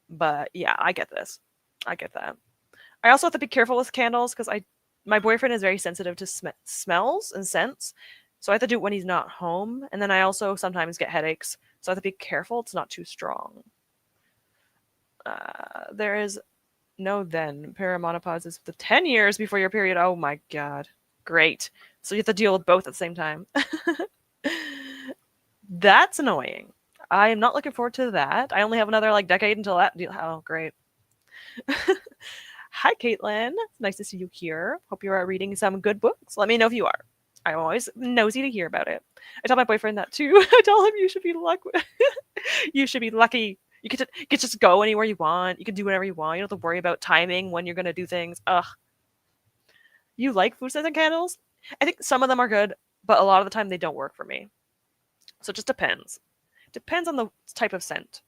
But yeah, I get this. I get that. I also have to be careful with candles because my boyfriend is very sensitive to smells and scents, so I have to do it when he's not home. And then I also sometimes get headaches, so I have to be careful it's not too strong. There is no then perimenopause is the 10 years before your period. Oh my god, great! So you have to deal with both at the same time. That's annoying. I am not looking forward to that. I only have another like decade until that. Oh, great. Hi, Caitlin. It's nice to see you here. Hope you are reading some good books. Let me know if you are. I'm always nosy to hear about it. I tell my boyfriend that too. I tell him you should be lucky. You should be lucky. You get to just go anywhere you want. You can do whatever you want. You don't have to worry about timing when you're gonna do things. Ugh. You like food scents and candles? I think some of them are good, but a lot of the time they don't work for me. So it just depends. Depends on the type of scent.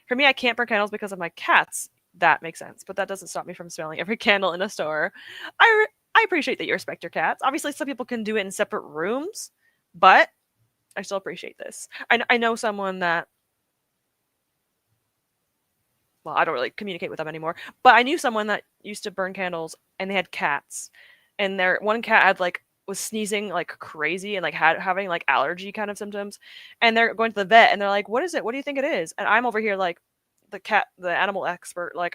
For me, I can't burn candles because of my cats. That makes sense, but that doesn't stop me from smelling every candle in a store. I appreciate that you respect your cats. Obviously, some people can do it in separate rooms, but I still appreciate this. I know someone that, well, I don't really communicate with them anymore, but I knew someone that used to burn candles and they had cats, and their one cat had like was sneezing like crazy and like having like allergy kind of symptoms, and they're going to the vet and they're like, "What is it? What do you think it is?" And I'm over here like the animal expert, like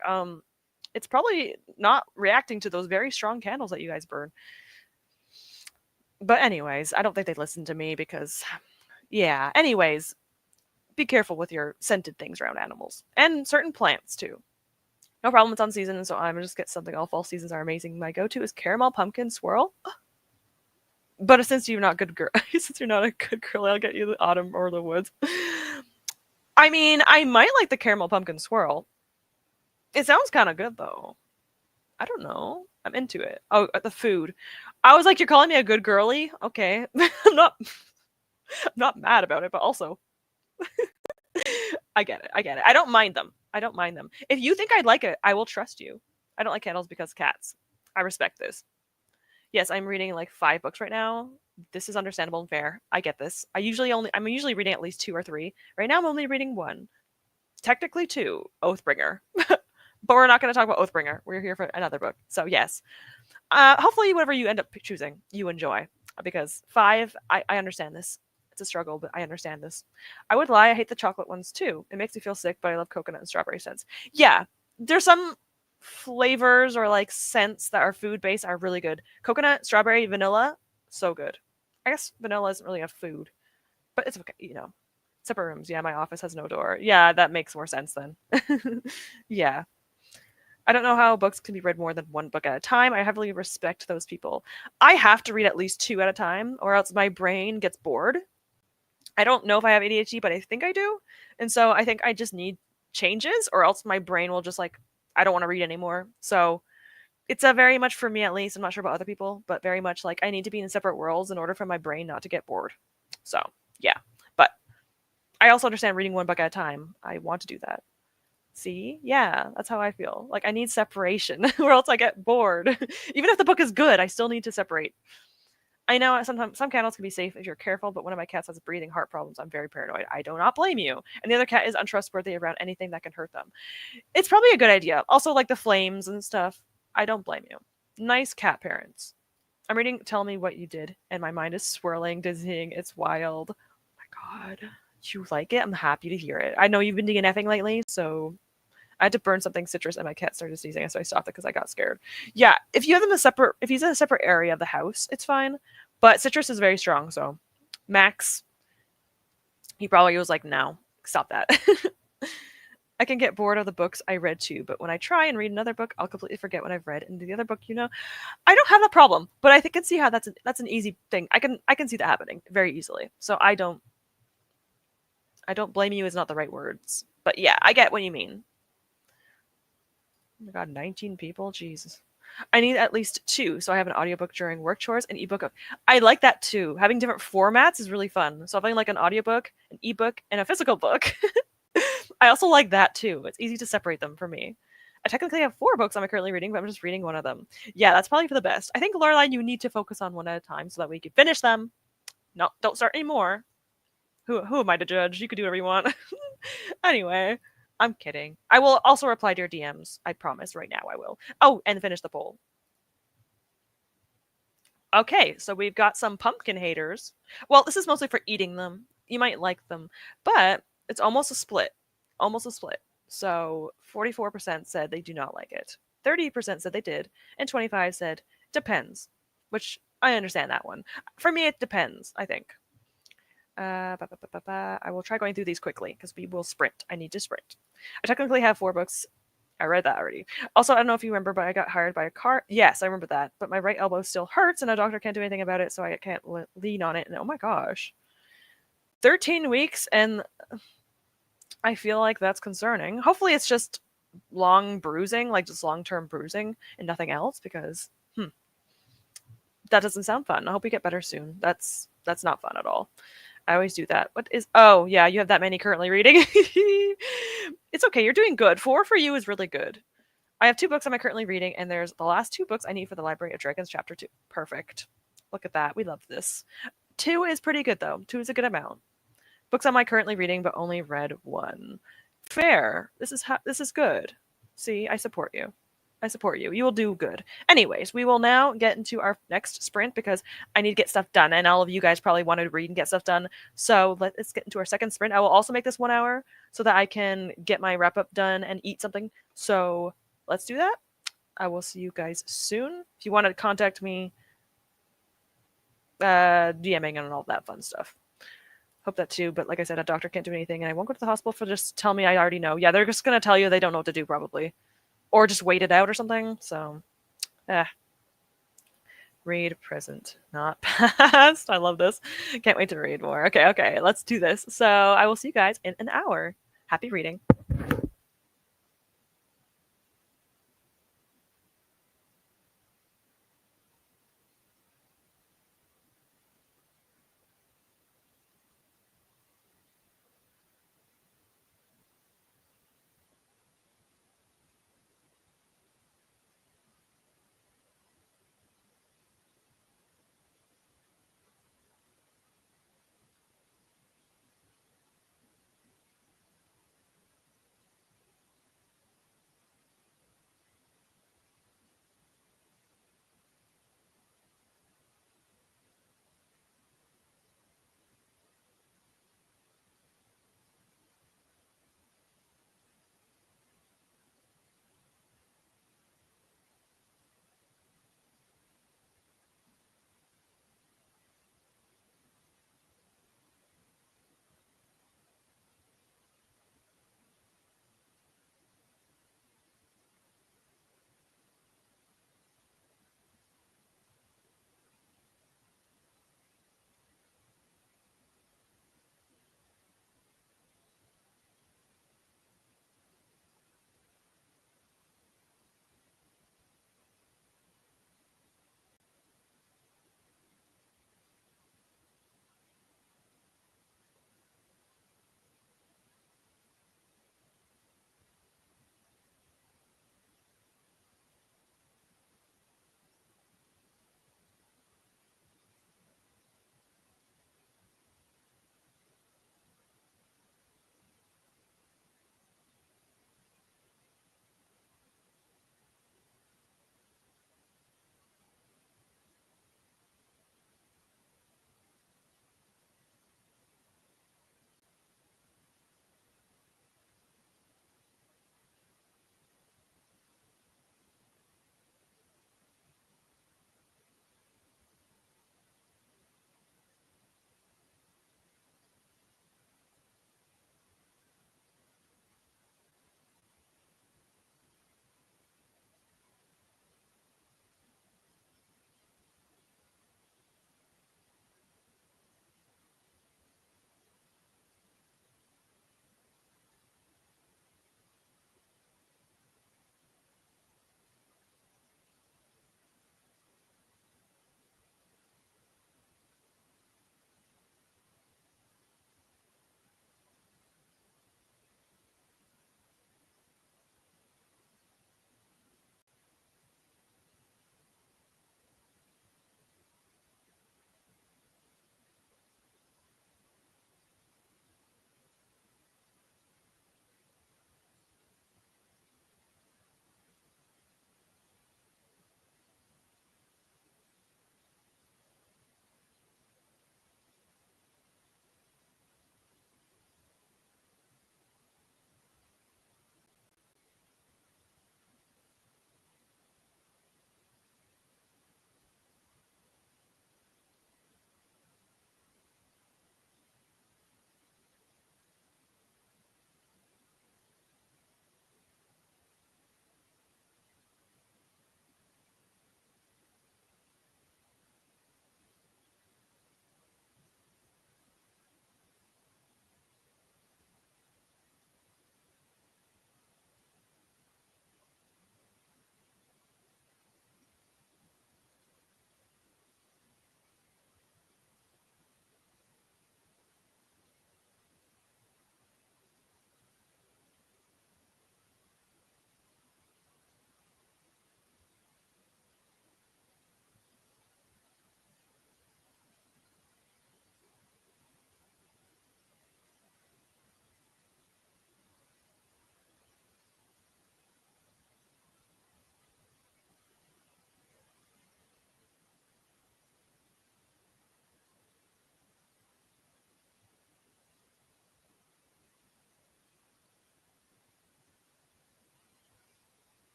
it's probably not reacting to those very strong candles that you guys burn. But anyways, I don't think they listen to me because yeah, anyways, be careful with your scented things around animals and certain plants too. No problem, it's on season, so I'm gonna just get something. All fall seasons are amazing. My go-to is caramel pumpkin swirl. But since you're not good girl, since you're not a good girl, I'll get you the autumn or the woods. I mean, I might like the caramel pumpkin swirl. It sounds kind of good though. I don't know. I'm into it. Oh, the food. I was like, you're calling me a good girly? Okay. I'm not mad about it, but also I get it. I get it. I don't mind them. I don't mind them. If you think I'd like it, I will trust you. I don't like candles because cats. I respect this. Yes, I'm reading like 5 books right now. This is understandable and fair. I get this. I'm usually reading at least 2 or 3. Right now I'm only reading 1. Technically 2, Oathbringer. But we're not going to talk about Oathbringer. We're here for another book. So yes. Hopefully whatever you end up choosing, you enjoy. Because 5, I understand this. It's a struggle, but I understand this. I would lie, I hate the chocolate ones too. It makes me feel sick, but I love coconut and strawberry scents. Yeah, there's some flavors or like scents that are food based are really good. Coconut, strawberry, vanilla, so good. I guess vanilla isn't really a food, but it's okay, you know. Separate rooms. Yeah, my office has no door. Yeah, that makes more sense then. Yeah. I don't know how books can be read more than 1 book at a time. I heavily respect those people. I have to read at least 2 at a time, or else my brain gets bored. I don't know if I have ADHD, but I think I do. And so I think I just need changes, or else my brain will just like, I don't want to read anymore. So it's a very much for me at least. I'm not sure about other people, but very much like I need to be in separate worlds in order for my brain not to get bored. So yeah. But I also understand reading 1 book at a time. I want to do that. See? Yeah, that's how I feel. Like I need separation or else I get bored. Even if the book is good, I still need to separate. I know sometimes some kennels can be safe if you're careful, but one of my cats has breathing heart problems. I'm very paranoid. I do not blame you. And the other cat is untrustworthy around anything that can hurt them. It's probably a good idea. Also, like the flames and stuff. I don't blame you. Nice cat parents. I'm reading Tell Me What You Did, and my mind is swirling, dizzying. It's wild. Oh my god. You like it? I'm happy to hear it. I know you've been DNFing lately, so I had to burn something citrus and my cat started sneezing, so I stopped it because I got scared. Yeah, if you have them if he's in a separate area of the house, it's fine. But citrus is very strong, so Max, he probably was like, no, stop that. I can get bored of the books I read too, but when I try and read another book, I'll completely forget what I've read. And the other book, I don't have that problem, but I can see how that's an easy thing. I can see that happening very easily. So I don't blame you is not the right words, but yeah, I get what you mean. Oh my god, 19 people, Jesus. I need at least two, so I have an audiobook during work chores and ebook. I like that too. Having different formats is really fun. So having like an audiobook, an ebook, and a physical book. I also like that too. It's easy to separate them for me. I technically have four books I'm currently reading, but I'm just reading one of them. Yeah, that's probably for the best. I think Lorelai, you need to focus on one at a time so that we can finish them. No, don't start anymore. Who am I to judge? You can do whatever you want. Anyway, I'm kidding. I will also reply to your DMs. I promise. Right now, I will. Oh, and finish the poll. Okay, so we've got some pumpkin haters. Well, this is mostly for eating them. You might like them, but it's almost a split. Almost a split. So 44% said they do not like it. 30% said they did, and 25 said depends, which I understand that one. For me, it depends, I think. I will try going through these quickly because we will sprint. I need to sprint. I technically have four books. I read that already. Also, I don't know if you remember, but I got hired by a car. Yes, I remember that. But my right elbow still hurts, and a doctor can't do anything about it, so I can't lean on it. And oh my gosh, 13 weeks, and I feel like that's concerning. Hopefully, it's just long bruising, like just long-term bruising, and nothing else. Because that doesn't sound fun. I hope you get better soon. That's not fun at all. I always do that. What is? Oh, yeah, you have that many currently reading. It's okay. You're doing good. Four for you is really good. I have two books I'm currently reading, and there's the last two books I need for the Library of Dragons Chapter 2. Perfect. Look at that. We love this. Two is pretty good, though. Two is a good amount. Books am I currently reading, but only read one. Fair. This is good. See, I support you. I support you. You will do good. Anyways, we will now get into our next sprint because I need to get stuff done, and all of you guys probably wanted to read and get stuff done. So let's get into our second sprint. I will also make this 1 hour so that I can get my wrap up done and eat something. So let's do that. I will see you guys soon. If you want to contact me, DMing and all that fun stuff. Hope that too, but like I said, a doctor can't do anything, and I won't go to the hospital for just tell me I already know. Yeah, they're just gonna tell you they don't know what to do probably, or just wait it out or something. So, read present, not past. I love this. Can't wait to read more. Okay, let's do this. So I will see you guys in an hour. Happy reading.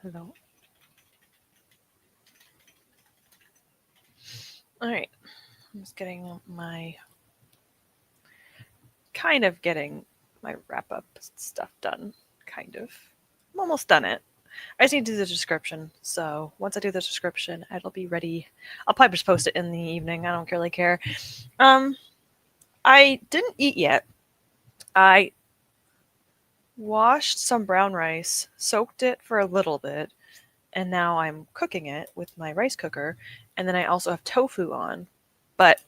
Hello. All right. I'm just getting my wrap up stuff done. Kind of. I'm almost done it. I just need to do the description. So once I do the description, it'll be ready. I'll probably just post it in the evening. I don't really care. I didn't eat yet. I washed some brown rice, soaked it for a little bit, and now I'm cooking it with my rice cooker. And then I also have tofu on, but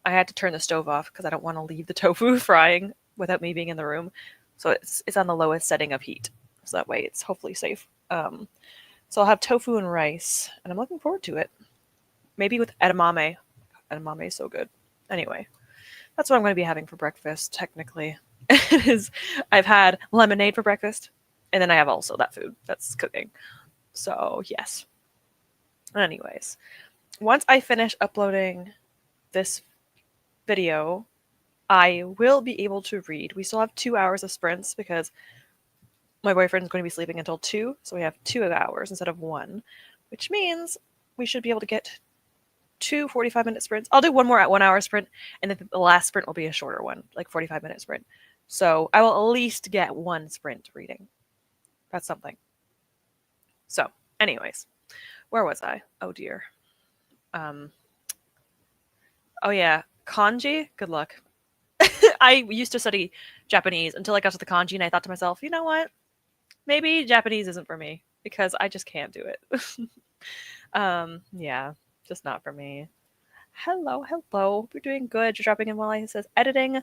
I had to turn the stove off because I don't want to leave the tofu frying without me being in the room. So it's on the lowest setting of heat, so that way it's hopefully safe. So I'll have tofu and rice, and I'm looking forward to it. Maybe with edamame. Edamame is so good. Anyway, that's what I'm going to be having for breakfast. Technically, I've had lemonade for breakfast, and then I have also that food that's cooking. So yes. Anyways, once I finish uploading this video, I will be able to read. We still have 2 hours of sprints because my boyfriend's going to be sleeping until 2, so we have 2 hours instead of 1, which means we should be able to get 2 45-minute sprints. I'll do one more at 1 hour sprint, and then the last sprint will be a shorter one, like 45-minute sprint. So I will at least get 1 sprint reading. That's something. So, anyways, where was I? Oh dear. Oh yeah, kanji. Good luck. I used to study Japanese until I got to the kanji, and I thought to myself, you know what? Maybe Japanese isn't for me because I just can't do it. Yeah, just not for me. Hello. Hope you're doing good. You're dropping in while I says editing.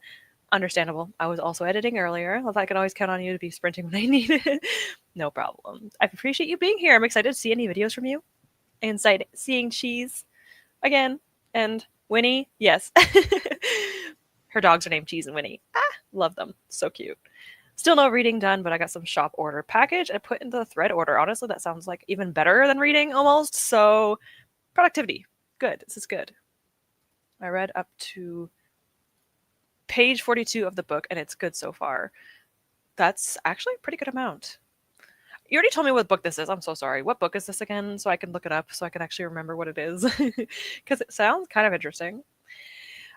Understandable. I was also editing earlier. I can always count on you to be sprinting when I need it. No problem. I appreciate you being here. I'm excited to see any videos from you. And seeing Cheese again. And Winnie. Yes. Her dogs are named Cheese and Winnie. Love them. So cute. Still no reading done, but I got some shop order package I put into the thread order. Honestly, that sounds like even better than reading almost. So productivity. Good. This is good. I read up to page 42 of the book, and it's good so far. That's actually a pretty good amount. You already told me what book this is. I'm so sorry. What book is this again? So I can look it up so I can actually remember what it is. Because it sounds kind of interesting.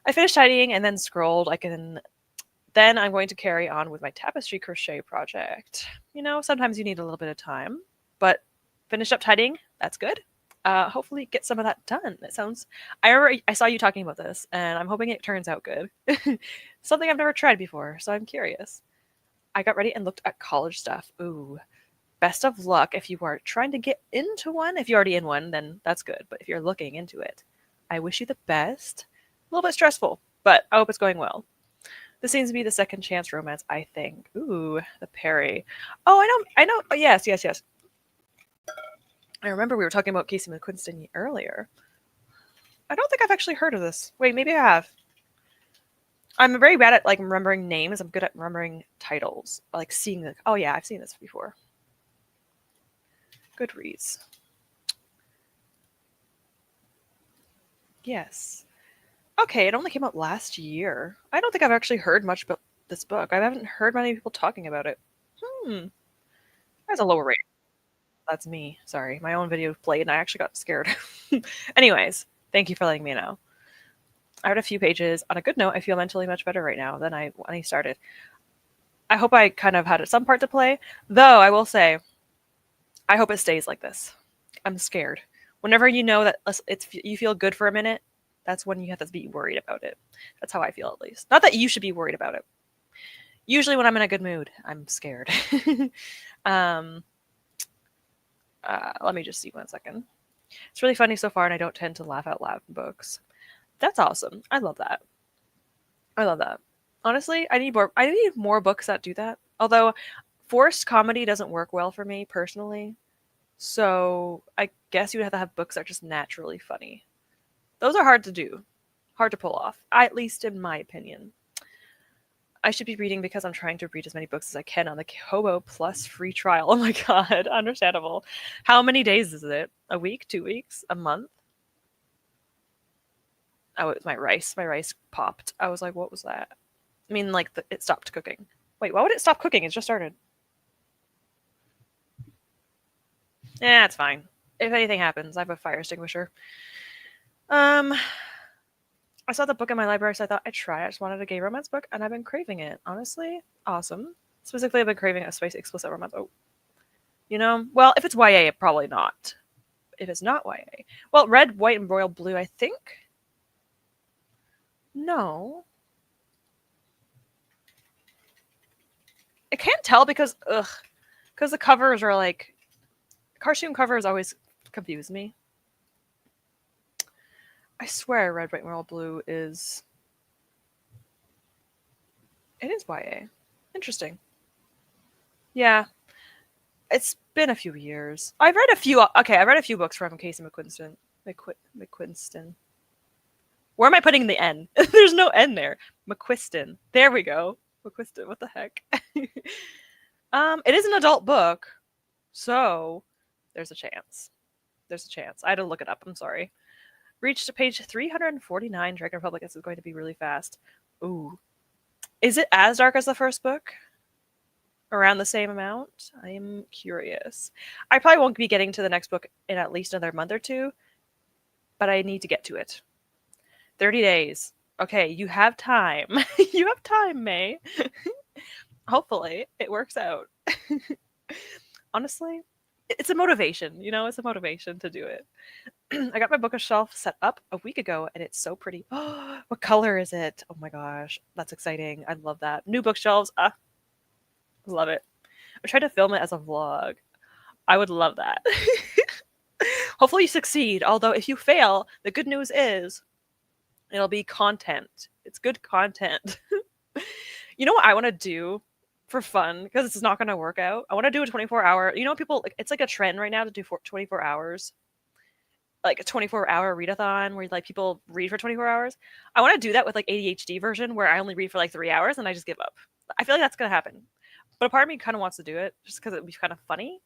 I finished tidying and then scrolled. Then I'm going to carry on with my tapestry crochet project. You know, sometimes you need a little bit of time, but finished up tidying. That's good. Hopefully get some of that done. I saw you talking about this, and I'm hoping it turns out good. Something I've never tried before, so I'm curious. I got ready and looked at college stuff. Ooh, best of luck if you are trying to get into one. If you're already in one, then that's good. But if you're looking into it, I wish you the best. A little bit stressful, but I hope it's going well. This seems to be the second chance romance, I think. Ooh, the Perry. Oh, I know. Oh, yes. I remember we were talking about Casey McQuiston earlier. I don't think I've actually heard of this. Wait, maybe I have. I'm very bad at remembering names. I'm good at remembering titles. Seeing the. Oh yeah, I've seen this before. Goodreads. Yes. Okay, it only came out last year. I don't think I've actually heard much about this book. I haven't heard many people talking about it. That's a lower rating. That's me. Sorry. My own video played and I actually got scared. Anyways, thank you for letting me know. I read a few pages. On a good note, I feel mentally much better right now than when I started. I hope I kind of had some part to play. Though, I will say, I hope it stays like this. I'm scared. Whenever you know that you feel good for a minute, that's when you have to be worried about it. That's how I feel, at least. Not that you should be worried about it. Usually when I'm in a good mood, I'm scared. Let me just see 1 second. It's really funny so far, and I don't tend to laugh out loud in books. That's awesome. I love that. Honestly, I need more books that do that. Although forced comedy doesn't work well for me personally. So I guess you would have to have books that are just naturally funny. Those are hard to do. Hard to pull off. At least in my opinion. I should be reading because I'm trying to read as many books as I can on the Kobo Plus free trial. Oh my god, understandable. How many days is it? A week? 2 weeks? A month? Oh, it was my rice. My rice popped. I was like, what was that? I mean, it stopped cooking. Wait, why would it stop cooking? It just started. Yeah, it's fine. If anything happens, I have a fire extinguisher. Um, I saw the book in my library, so I thought I'd try it. I just wanted a gay romance book, and I've been craving it. Honestly, awesome. Specifically, I've been craving a spicy explicit romance. Oh, well, if it's YA, probably not. If it's not YA, well, red, white, and royal blue, I think. No, I can't tell because because the covers are like cartoon covers always confuse me. I swear, red, white, and royal blue is it is YA. Interesting. Yeah, it's been a few years. I've read a few. Okay, I read a few books from Casey McQuiston. McQuiston. Where am I putting the N? There's no N there. McQuiston. There we go. McQuiston. What the heck? It is an adult book, so there's a chance. There's a chance. I had to look it up. I'm sorry. Reached page 349. Dragon Republic. This is going to be really fast. Ooh. Is it as dark as the first book? Around the same amount? I'm curious. I probably won't be getting to the next book in at least another month or two, but I need to get to it. 30 days. Okay, you have time. You have time, May. Hopefully, it works out. Honestly, it's a motivation, it's a motivation to do it. I got my bookshelf set up a week ago and it's so pretty. What color is it? Oh my gosh, that's exciting. I love that. New bookshelves. Love it. I tried to film it as a vlog. I would love that. Hopefully you succeed. Although if you fail, the good news is it'll be content. It's good content. You know what I want to do for fun because it's not going to work out? I want to do a 24-hour. People, it's like a trend right now to do 24 hours. Like a 24-hour readathon where like people read for 24 hours. I want to do that with like ADHD version where I only read for like 3 hours and I just give up. I feel like that's going to happen. But a part of me kind of wants to do it just because it would be kind of funny.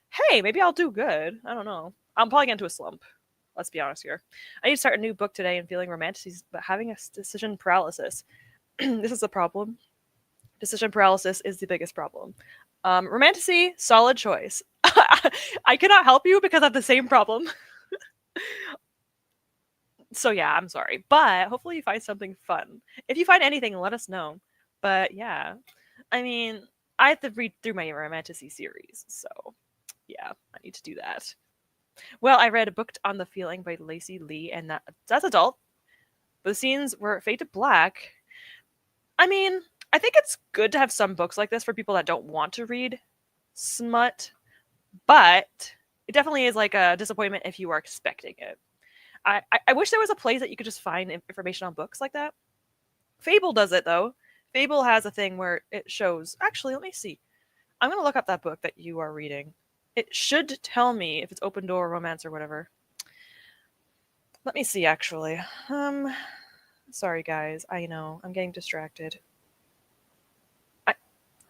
Hey, maybe I'll do good. I don't know. I'm probably getting into a slump. Let's be honest here. I need to start a new book today and feeling romantic, but having a decision paralysis. This is the problem. Decision paralysis is the biggest problem. Romantasy, solid choice. I cannot help you because I have the same problem. So yeah, I'm sorry. But hopefully you find something fun. If you find anything, let us know. But yeah, I mean, I have to read through my Romantasy series. So yeah, I need to do that. Well, I read a book on the Feeling by Lacey Lee, and that's adult. The scenes were fade to black. I mean, I think it's good to have some books like this for people that don't want to read smut, but it definitely is like a disappointment if you are expecting it. I wish there was a place that you could just find information on books like that. Fable does it though. Fable has a thing where it shows. Actually, let me see. I'm gonna look up that book that you are reading. It should tell me if it's open door romance or whatever. Let me see. Actually, sorry guys. I know I'm getting distracted.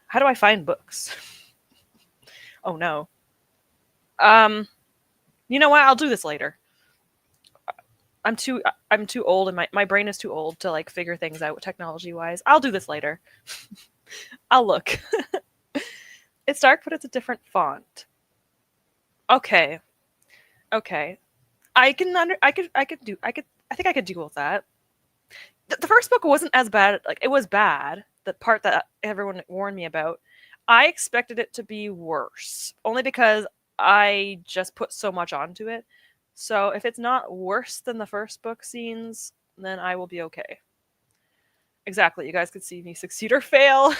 How do I find books? Oh no. You know what? I'll do this later. I'm too old and my brain is too old to like figure things out technology wise. I'll do this later. I'll look. It's dark, but it's a different font. Okay. Okay. I think I could deal with that. The first book wasn't as bad. Like it was bad. The part that everyone warned me about. I expected it to be worse. Only because I just put so much onto it. So if it's not worse than the first book scenes, then I will be okay. Exactly. You guys could see me succeed or fail.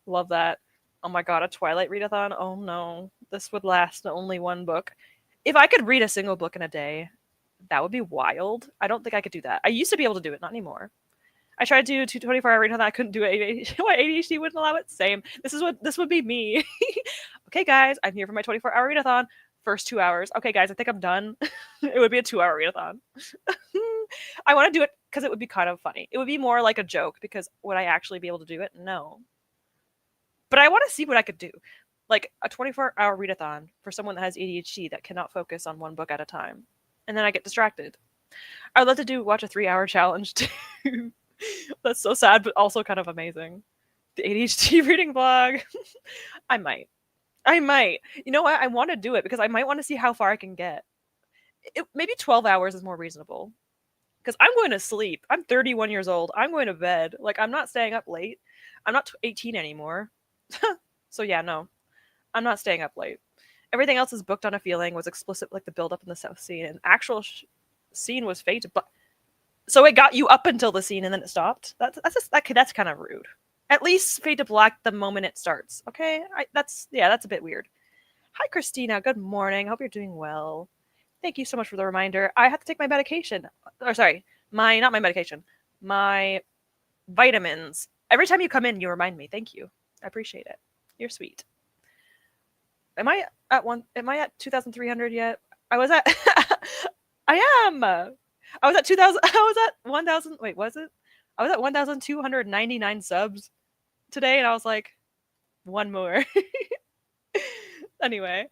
Love that. Oh my god, a Twilight readathon? Oh no. This would last only one book. If I could read a single book in a day, that would be wild. I don't think I could do that. I used to be able to do it, not anymore. I tried to do 24-hour readathon. I couldn't do it. My ADHD wouldn't allow it. Same. This would be me. Okay, guys, I'm here for my 24-hour readathon. First 2 hours. Okay, guys, I think I'm done. It would be a 2-hour readathon. I want to do it because it would be kind of funny. It would be more like a joke because would I actually be able to do it? No. But I want to see what I could do. Like a 24-hour readathon for someone that has ADHD that cannot focus on one book at a time. And then I get distracted. I'd love to watch a 3-hour challenge too. That's so sad, but also kind of amazing. The ADHD reading vlog. I might. I might. You know what? I want to do it because I might want to see how far I can get. Maybe 12 hours is more reasonable. Because I'm going to sleep. I'm 31 years old. I'm going to bed. Like, I'm not staying up late. I'm not 18 anymore. So, yeah, no. I'm not staying up late. Everything else is booked on a feeling, was explicit, like the build up in the South scene. And actual scene was fate. But so it got you up until the scene and then it stopped? That's kind of rude. At least fade to black the moment it starts. Okay? That's a bit weird. Hi, Christina. Good morning. Hope you're doing well. Thank you so much for the reminder. I have to take my medication. Or sorry, not my medication. My vitamins. Every time you come in, you remind me. Thank you. I appreciate it. You're sweet. Am I at 2,300 yet? I was at I am. I was at 2,000 I was at 1,000 wait, was it? I was at 1,299 subs today and I was like one more. Anyway,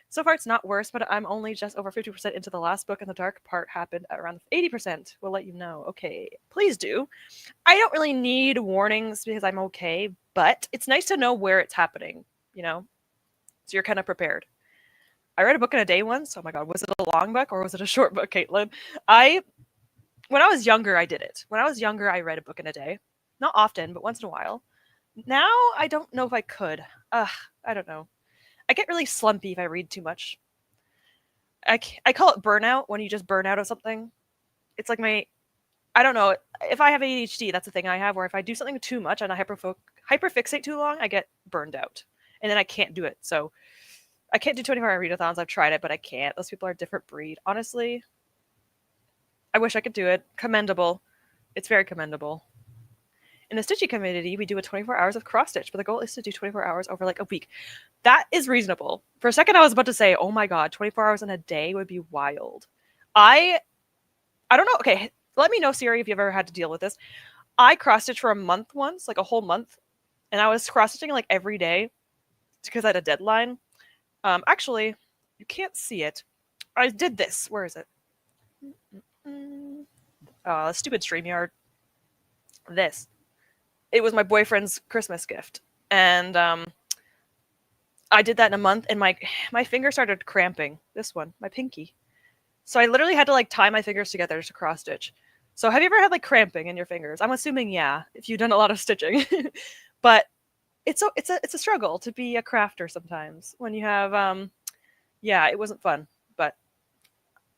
so far it's not worse, but I'm only just over 50% into the last book and the dark part happened at around 80%. We'll let you know. Okay, please do. I don't really need warnings because I'm okay, but it's nice to know where it's happening, you know? So you're kind of prepared. I read a book in a day once. Oh my god, was it a long book or was it a short book, Caitlin? When I was younger, I did it. When I was younger, I read a book in a day. Not often, but once in a while. Now, I don't know if I could. I don't know. I get really slumpy if I read too much. I call it burnout when you just burn out of something. It's like I don't know. If I have ADHD, that's the thing I have, where if I do something too much and I hyperfixate too long, I get burned out. And then I can't do it. So I can't do 24-hour readathons. I've tried it, but I can't. Those people are a different breed. Honestly, I wish I could do it. Commendable. It's very commendable. In the stitching community, we do a 24 hours of cross stitch, but the goal is to do 24 hours over like a week. That is reasonable. For a second, I was about to say, oh my god, 24 hours in a day would be wild. I don't know. Okay, let me know, Siri, if you've ever had to deal with this. I cross stitched for a month once, like a whole month, and I was cross stitching like every day because I had a deadline. Actually, you can't see it. I did this. Where is it? Stupid StreamYard. This. It was my boyfriend's Christmas gift, and I did that in a month, and my finger started cramping. This one, my pinky. So I literally had to like tie my fingers together to cross stitch. So have you ever had like cramping in your fingers? I'm assuming yeah, if you've done a lot of stitching. But it's a struggle to be a crafter sometimes when you have yeah, it wasn't fun, but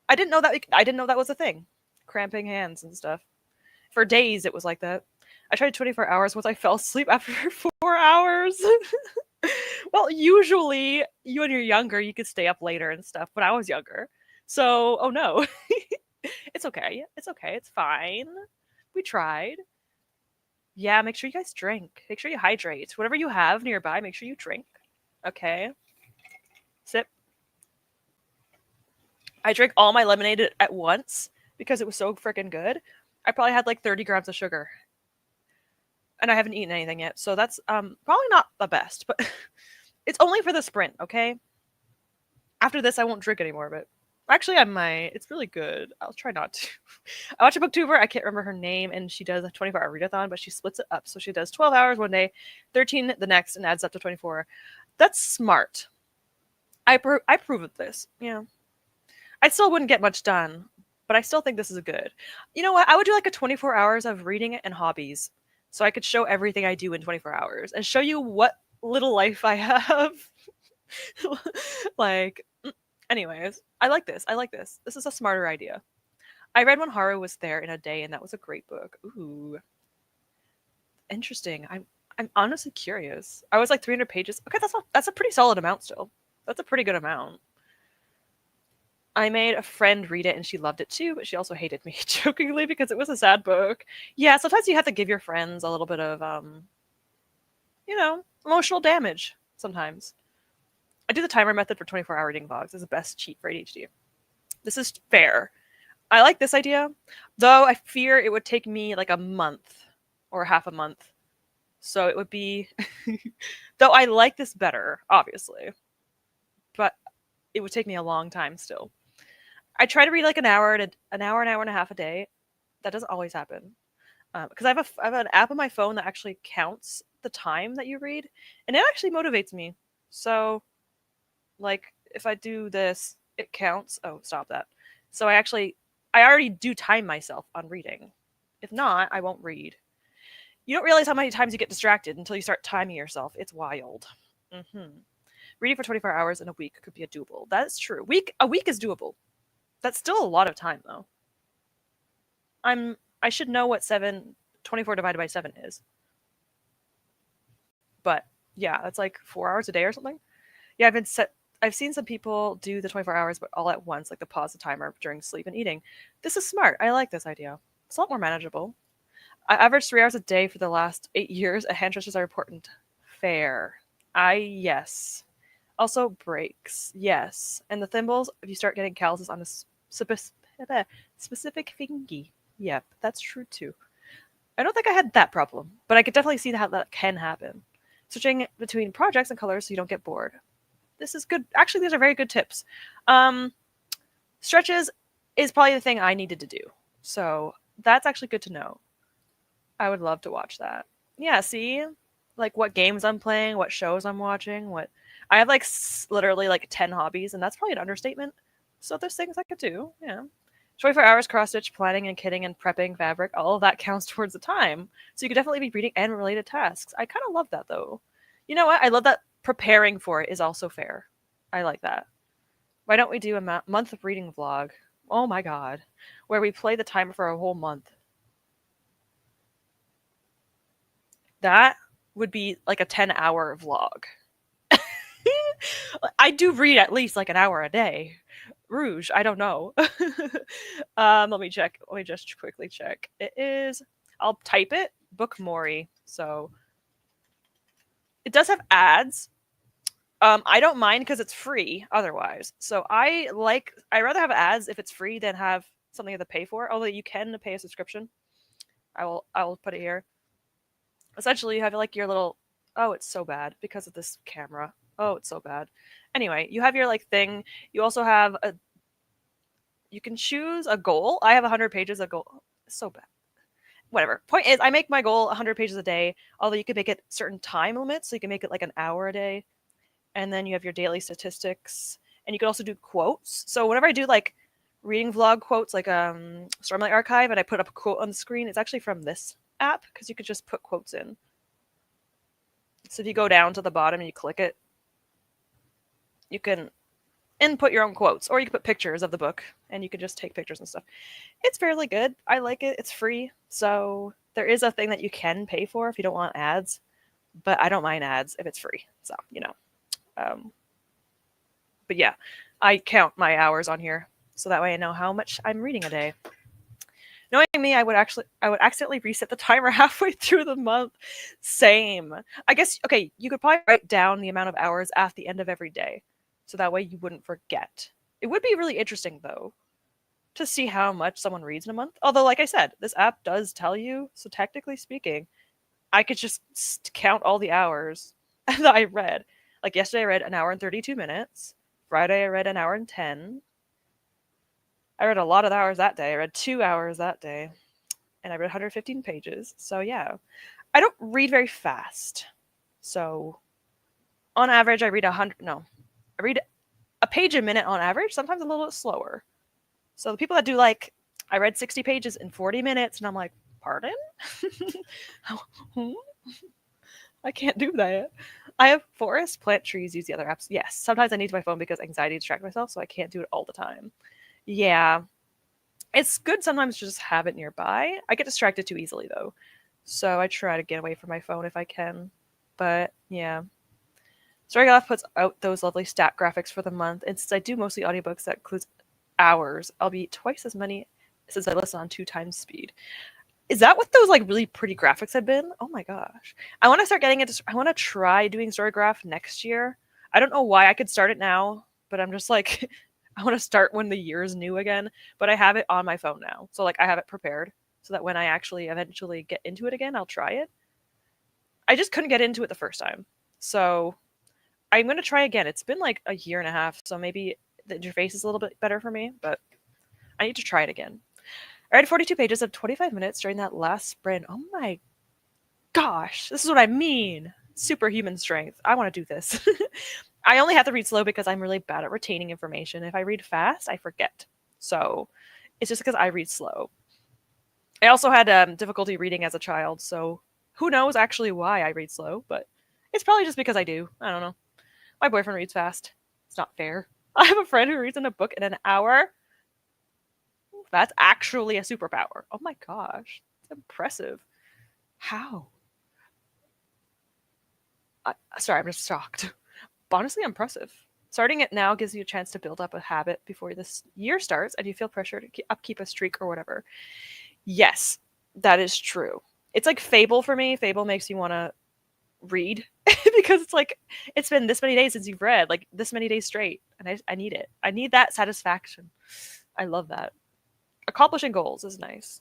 I didn't know that was a thing. Cramping hands and stuff. For days it was like that. I tried 24 hours once I fell asleep after 4 hours. Well, usually you when you're younger, you could stay up later and stuff, but I was younger. So, oh no. It's okay. It's okay. It's fine. We tried. Yeah, make sure you guys drink. Make sure you hydrate. Whatever you have nearby, make sure you drink. Okay. Sip. I drank all my lemonade at once because it was so freaking good. I probably had like 30 grams of sugar. And I haven't eaten anything yet. So that's probably not the best, but it's only for the sprint, okay? After this, I won't drink anymore, but actually, I might. It's really good. I'll try not to. I watch a booktuber. I can't remember her name, and she does a 24-hour readathon, but she splits it up. So she does 12 hours one day, 13 the next, and adds up to 24. That's smart. I approve of this. Yeah. I still wouldn't get much done, but I still think this is good. You know what? I would do like a 24 hours of reading and hobbies. So I could show everything I do in 24 hours and show you what little life I have. Like, anyways, I like this. I like this. This is a smarter idea. I read When Haru Was There in a day, and that was a great book. Ooh, interesting. I'm honestly curious. I was like 300 pages. Okay, that's a pretty solid amount still. That's a pretty good amount. I made a friend read it and she loved it too, but she also hated me jokingly because it was a sad book. Yeah, sometimes you have to give your friends a little bit of emotional damage sometimes. I do the timer method for 24-hour reading vlogs. It's the best cheat for ADHD. This is fair. I like this idea, though I fear it would take me like a month or half a month. So it would be though I like this better, obviously. But it would take me a long time still. I try to read like an hour and a half a day. That doesn't always happen because I have an app on my phone that actually counts the time that you read, and it actually motivates me. So Like if I do this, it counts. Oh, stop that. So I already do time myself on reading. If not, I won't read. You don't realize how many times you get distracted until you start timing yourself. It's wild. Reading for 24 hours in a week could be a doable. That's true. A week is doable. That's still a lot of time though. I should know what 24 divided by 7 is. But yeah, that's like 4 hours a day or something. Yeah, I've seen some people do the 24 hours but all at once, like the pause the timer during sleep and eating. This is smart. I like this idea. It's a lot more manageable. I averaged 3 hours a day for the last 8 years, and hand stretches are important. Fair. Yes. Also breaks. Yes. And the thimbles, if you start getting calluses on a specific thingy. Yep, that's true too. I don't think I had that problem, but I could definitely see how that can happen. Switching between projects and colors so you don't get bored. This is good. Actually, these are very good tips. Stretches is probably the thing I needed to do. So that's actually good to know. I would love to watch that. Yeah, see? Like what games I'm playing, what shows I'm watching, what I have like literally like 10 hobbies, and that's probably an understatement. So there's things I could do. Yeah. 24 hours cross stitch, planning and kitting and prepping fabric, all of that counts towards the time. So you could definitely be reading and related tasks. I kind of love that though. You know what? I love that preparing for it is also fair. I like that. Why don't we do a month of reading vlog? Oh my god. Where we play the timer for a whole month. That would be like a 10-hour vlog. I do read at least like an hour a day. Rouge, I don't know. Let me check. Let me just quickly check. It is, I'll type it, Book Mori. So it does have ads. I don't mind because it's free otherwise. So I rather have ads if it's free than have something to pay for, although you can pay a subscription. I will put it here. Essentially you have like your little, oh, it's so bad because of this camera. Oh, it's so bad. Anyway, you have your like thing. You also have you can choose a goal. I have 100 pages of goal. So bad. Whatever. Point is, I make my goal 100 pages a day, although you can make it certain time limits. So you can make it like an hour a day. And then you have your daily statistics. And you can also do quotes. So whenever I do like reading vlog quotes, like Stormlight Archive, and I put up a quote on the screen, it's actually from this app because you could just put quotes in. So if you go down to the bottom and you click it, you can input your own quotes, or you can put pictures of the book and you can just take pictures and stuff. It's fairly good. I like it. It's free. So there is a thing that you can pay for if you don't want ads, but I don't mind ads if it's free. So, you know, but yeah, I count my hours on here so that way I know how much I'm reading a day. Knowing me, I would accidentally reset the timer halfway through the month. Same. I guess, okay, you could probably write down the amount of hours at the end of every day. So that way you wouldn't forget. It would be really interesting, though, to see how much someone reads in a month. Although, like I said, this app does tell you. So technically speaking, I could just count all the hours that I read. Like yesterday I read an hour and 32 minutes. Friday I read an hour and 10. I read a lot of hours that day. I read 2 hours that day. And I read 115 pages. So yeah. I don't read very fast. So on average I read I read a page a minute on average, sometimes a little bit slower. So the people that do like, I read 60 pages in 40 minutes, and I'm like, pardon? I can't do that. I have forest, plant trees, use the other apps. Yes, sometimes I need my phone because anxiety distracts myself, so I can't do it all the time. Yeah. It's good sometimes to just have it nearby. I get distracted too easily, though. So I try to get away from my phone if I can. But, yeah. Storygraph puts out those lovely stat graphics for the month, and since I do mostly audiobooks that includes hours, I'll be twice as many since I listen on 2 times speed. Is that what those like really pretty graphics have been? Oh my gosh. I want to start getting into, I want to try doing Storygraph next year. I don't know why I could start it now, but I'm just like, I want to start when the year is new again, but I have it on my phone now. So like I have it prepared so that when I actually eventually get into it again, I'll try it. I just couldn't get into it the first time. So I'm going to try again. It's been like a year and a half, so maybe the interface is a little bit better for me, but I need to try it again. I read 42 pages of 25 minutes during that last sprint. Oh my gosh, this is what I mean. Superhuman strength. I want to do this. I only have to read slow because I'm really bad at retaining information. If I read fast, I forget. So it's just because I read slow. I also had difficulty reading as a child, so who knows actually why I read slow, but it's probably just because I do. I don't know. My boyfriend reads fast. It's not fair. I have a friend who reads in a book in an hour. That's actually a superpower. Oh my gosh. It's impressive. How? Sorry, I'm just shocked. Honestly, impressive. Starting it now gives you a chance to build up a habit before this year starts and you feel pressure to upkeep a streak or whatever. Yes, that is true. It's like Fable for me. Fable makes you want to read because it's like it's been this many days since you've read, like this many days straight, and I need it. I need that satisfaction. I love that. Accomplishing goals is nice.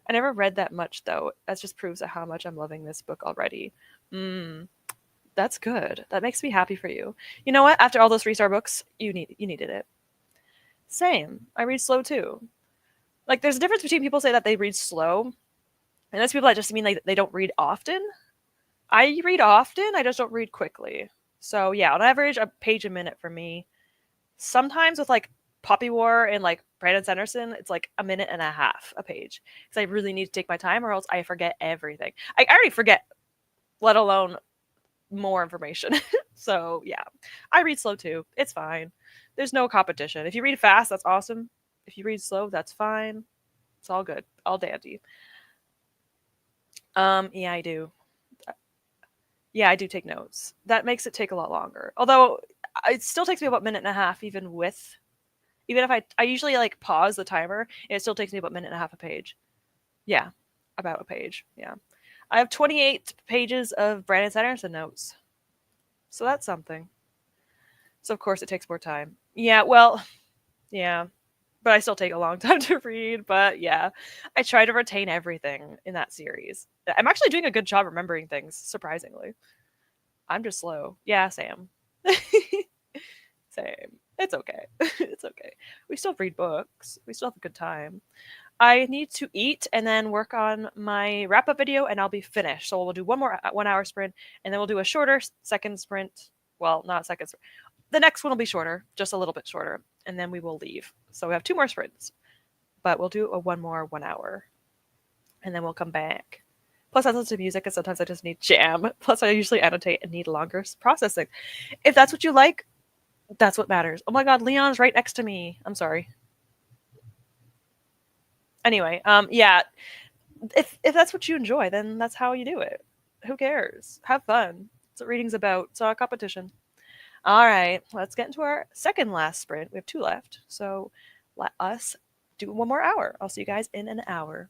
I never read that much though. That just proves how much I'm loving this book already. Mm, that's good. That makes me happy for you. You know what? After all those 3-star books, you needed it. Same. I read slow too. Like there's a difference between people say that they read slow, and those people that just mean like they don't read often. I read often, I just don't read quickly. So yeah, on average, a page a minute for me. Sometimes with like Poppy War and like Brandon Sanderson, it's like a minute and a half a page because I really need to take my time, or else I forget everything. I already forget, let alone more information. So yeah, I read slow too. It's fine. There's no competition. If you read fast, that's awesome. If you read slow, that's fine. It's all good, all dandy. Yeah, I do. Yeah, I do take notes. That makes it take a lot longer. Although it still takes me about a minute and a half, even if I usually like pause the timer, and it still takes me about a minute and a half a page. Yeah, about a page. Yeah, I have 28 pages of Brandon Sanderson notes, so that's something. So of course it takes more time. Yeah, well, yeah, but I still take a long time to read. But yeah, I try to retain everything in that series. I'm actually doing a good job remembering things, surprisingly. I'm just slow. Yeah, Sam. Same. It's okay. It's okay. We still read books. We still have a good time. I need to eat and then work on my wrap up video, and I'll be finished. So we'll do one more 1 hour sprint, and then we'll do a shorter second sprint. Well, not second sprint. The next one will be shorter, just a little bit shorter, and then we will leave. So we have 2 more sprints, but we'll do a one more 1 hour, and then we'll come back. Plus, I listen to music, and sometimes I just need jam. Plus, I usually annotate and need longer processing. If that's what you like, that's what matters. Oh my god, Leon's right next to me. I'm sorry. Anyway, yeah. If that's what you enjoy, then that's how you do it. Who cares? Have fun. That's what reading's about. It's not a competition. All right, let's get into our second last sprint. We have 2 left, so let us do 1 more hour. I'll see you guys in an hour.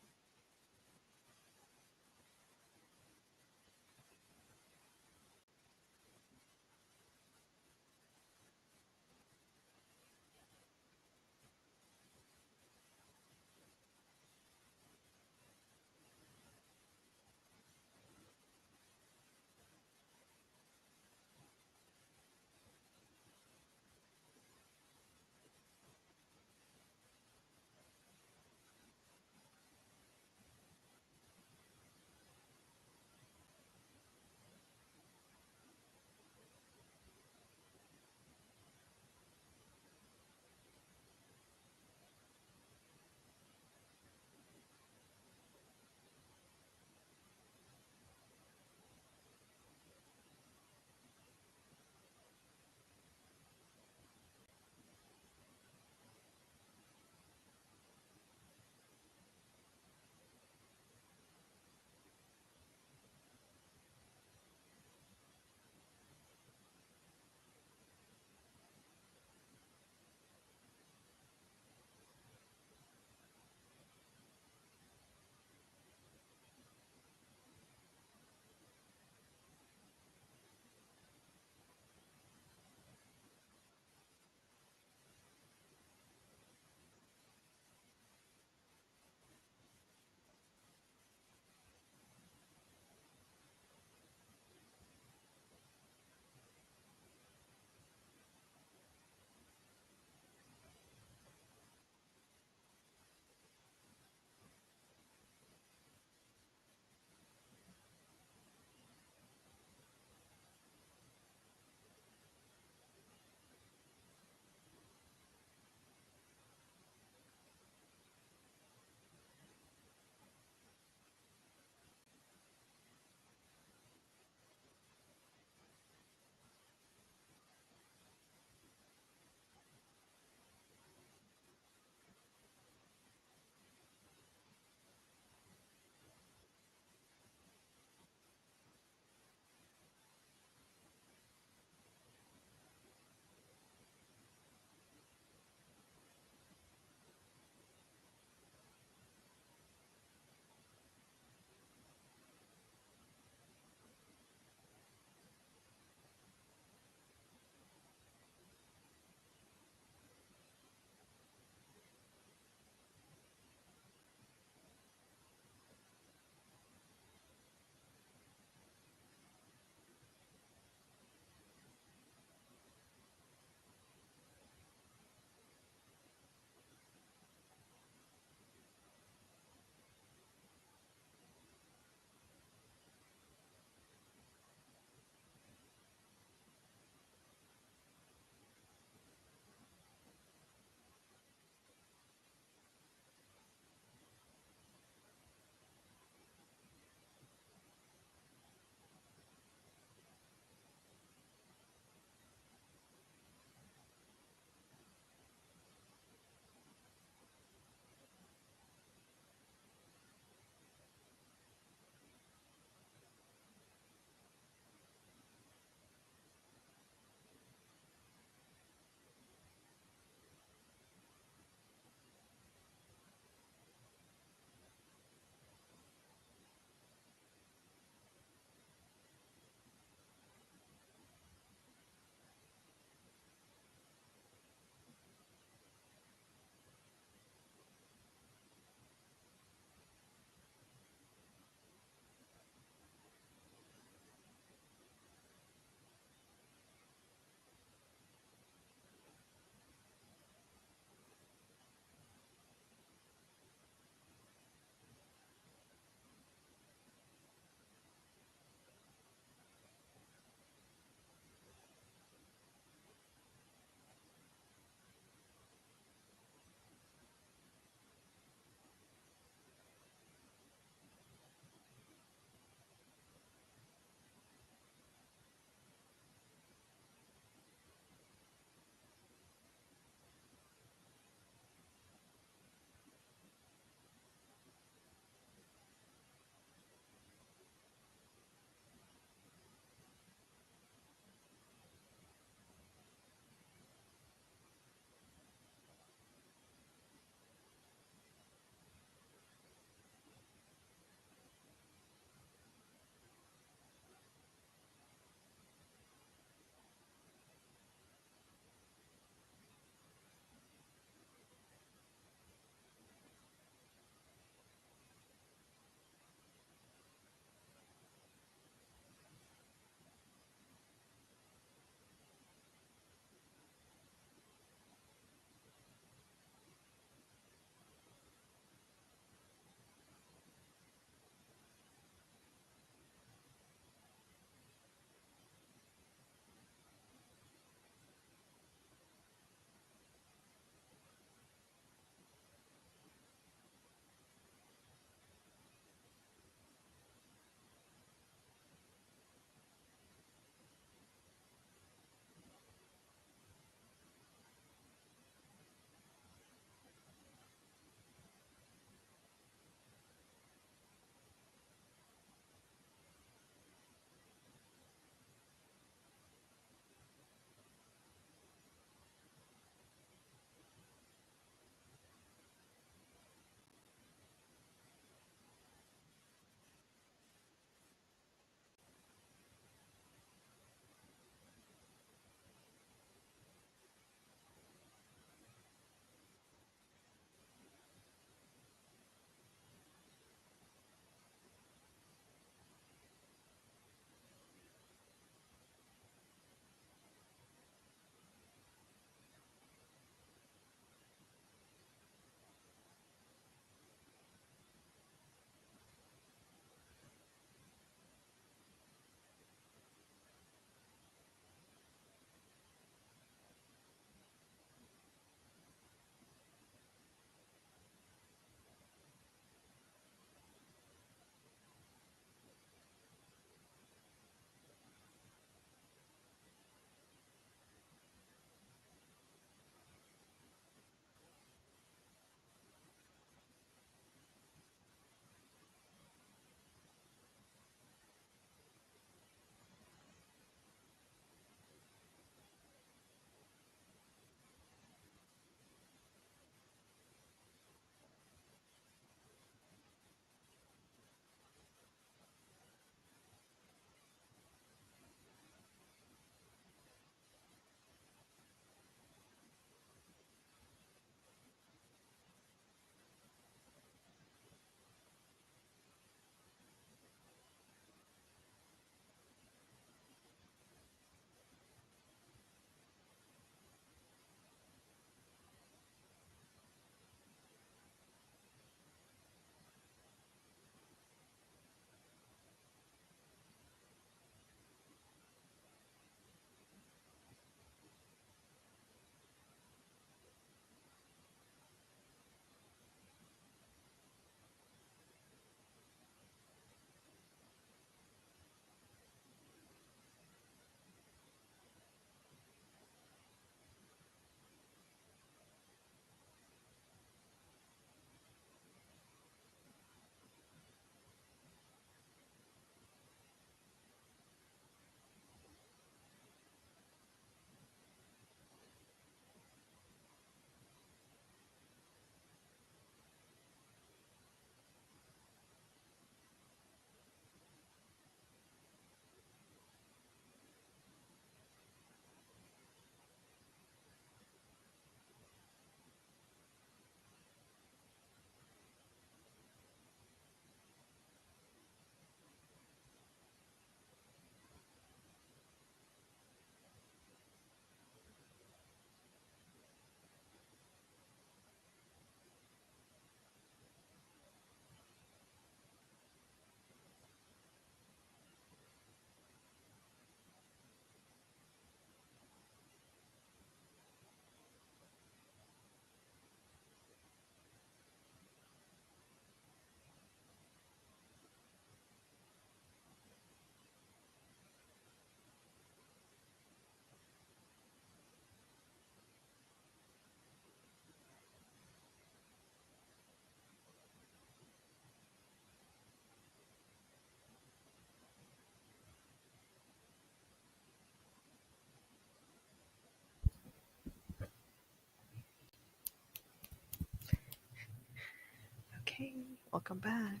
Welcome back.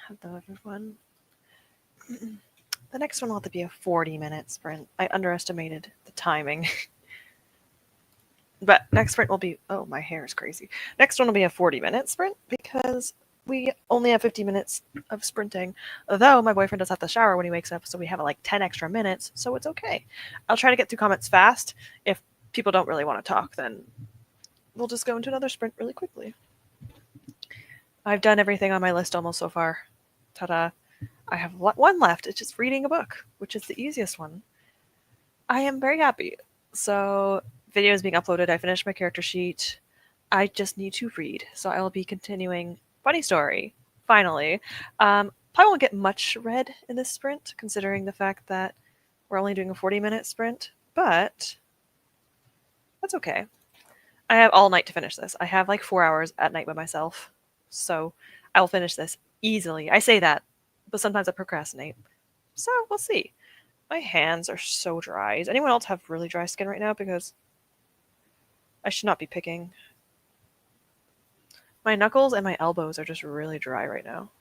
Hello, everyone. The next one will have to be a 40-minute sprint. I underestimated the timing. But next sprint will be... Oh, my hair is crazy. Next one will be a 40-minute sprint because we only have 50 minutes of sprinting. Although my boyfriend does have to shower when he wakes up, so we have like 10 extra minutes, so it's okay. I'll try to get through comments fast. If people don't really want to talk, then we'll just go into another sprint really quickly. I've done everything on my list almost so far. Ta-da. I have one left. It's just reading a book, which is the easiest one. I am very happy. So, video is being uploaded. I finished my character sheet. I just need to read. So I will be continuing Funny Story, finally. Probably won't get much read in this sprint, considering the fact that we're only doing a 40-minute sprint, but that's okay. I have all night to finish this. I have like 4 hours at night by myself, so I will finish this easily. I say that, but sometimes I procrastinate. So we'll see. My hands are so dry. Does anyone else have really dry skin right now? Because I should not be picking. My knuckles and my elbows are just really dry right now.